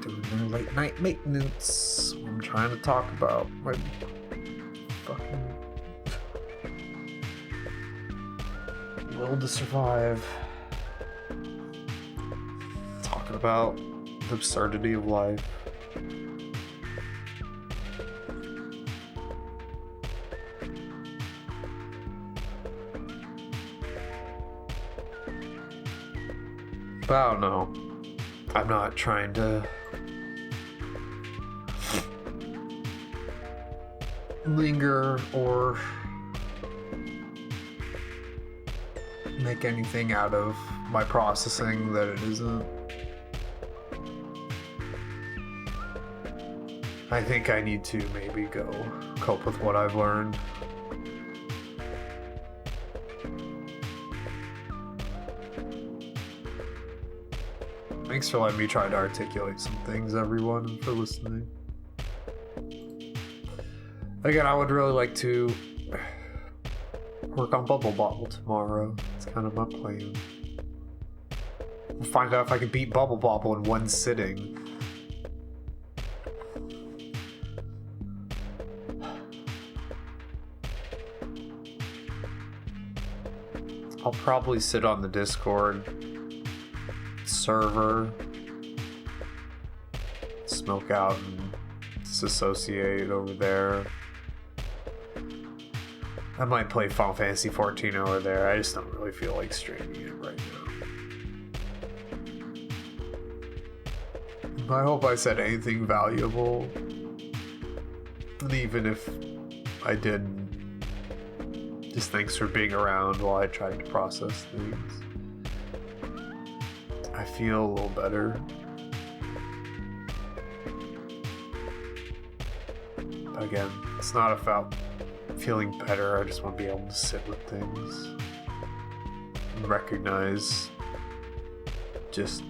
A: Doing their late night maintenance. I'm trying to talk about my fucking will to survive. Talking about the absurdity of life. But I don't know. I'm not trying to linger or make anything out of my processing that it isn't. I think I need to maybe go cope with what I've learned. Thanks for letting me try to articulate some things, everyone, and for listening. Again, I would really like to work on Bubble Bobble tomorrow. It's kind of my plan. We'll find out if I can beat Bubble Bobble in one sitting. I'll probably sit on the Discord server, smoke out and disassociate over there. I might play Final Fantasy 14 over there. I just don't really feel like streaming it right now. I hope I said anything valuable. And even if I didn't, just thanks for being around while I tried to process things. I feel a little better. Again, it's not about feeling better. I just want to be able to sit with things and recognize just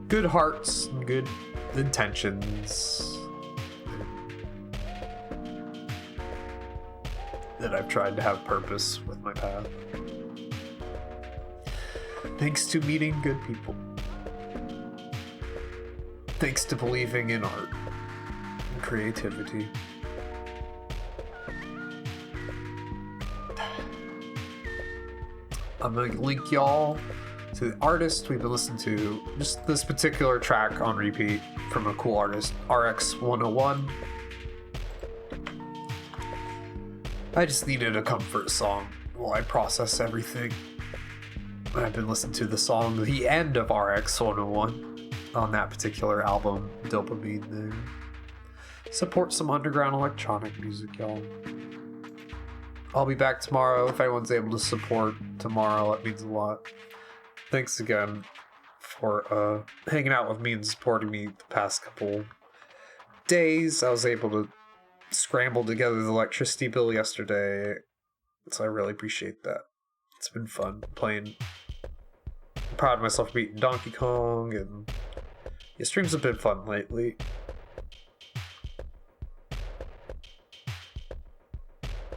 A: good hearts and good intentions that I've tried to have purpose with my path. Thanks to meeting good people. Thanks to believing in art and creativity. I'm gonna link y'all to the artist we've been listening to, just this particular track on repeat from a cool artist, RX101. I just needed a comfort song while I process everything. I've been listening to the song The End of RX 101 on that particular album, Dopamine there. Support some underground electronic music, y'all. I'll be back tomorrow. If anyone's able to support tomorrow, that means a lot. Thanks again for hanging out with me and supporting me the past couple days. I was able to scramble together the electricity bill yesterday, so I really appreciate that. It's been fun playing. I'm proud of myself for beating Donkey Kong, and your streams have been fun lately.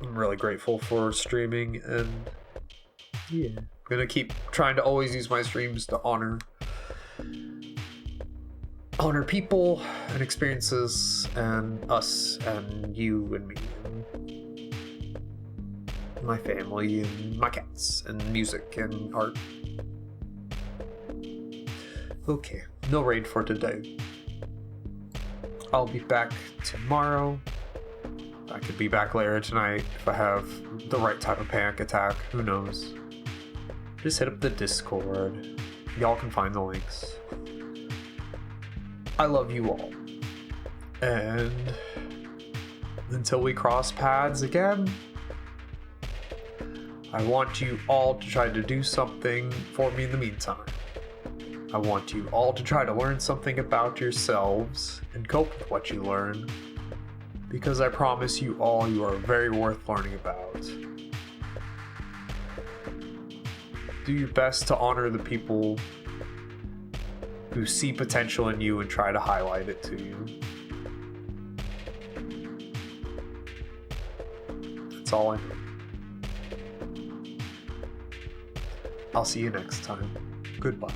A: I'm really grateful for streaming, and yeah, I'm gonna keep trying to always use my streams to honor people and experiences and us and you and me and my family and my cats and music and art. Okay, no raid for today. I'll be back tomorrow. I could be back later tonight if I have the right type of panic attack. Who knows? Just hit up the Discord. Y'all can find the links. I love you all. And until we cross paths again, I want you all to try to do something for me in the meantime. I want you all to try to learn something about yourselves and cope with what you learn. Because I promise you all, you are very worth learning about. Do your best to honor the people who see potential in you and try to highlight it to you. That's all I know. I'll see you next time. Goodbye.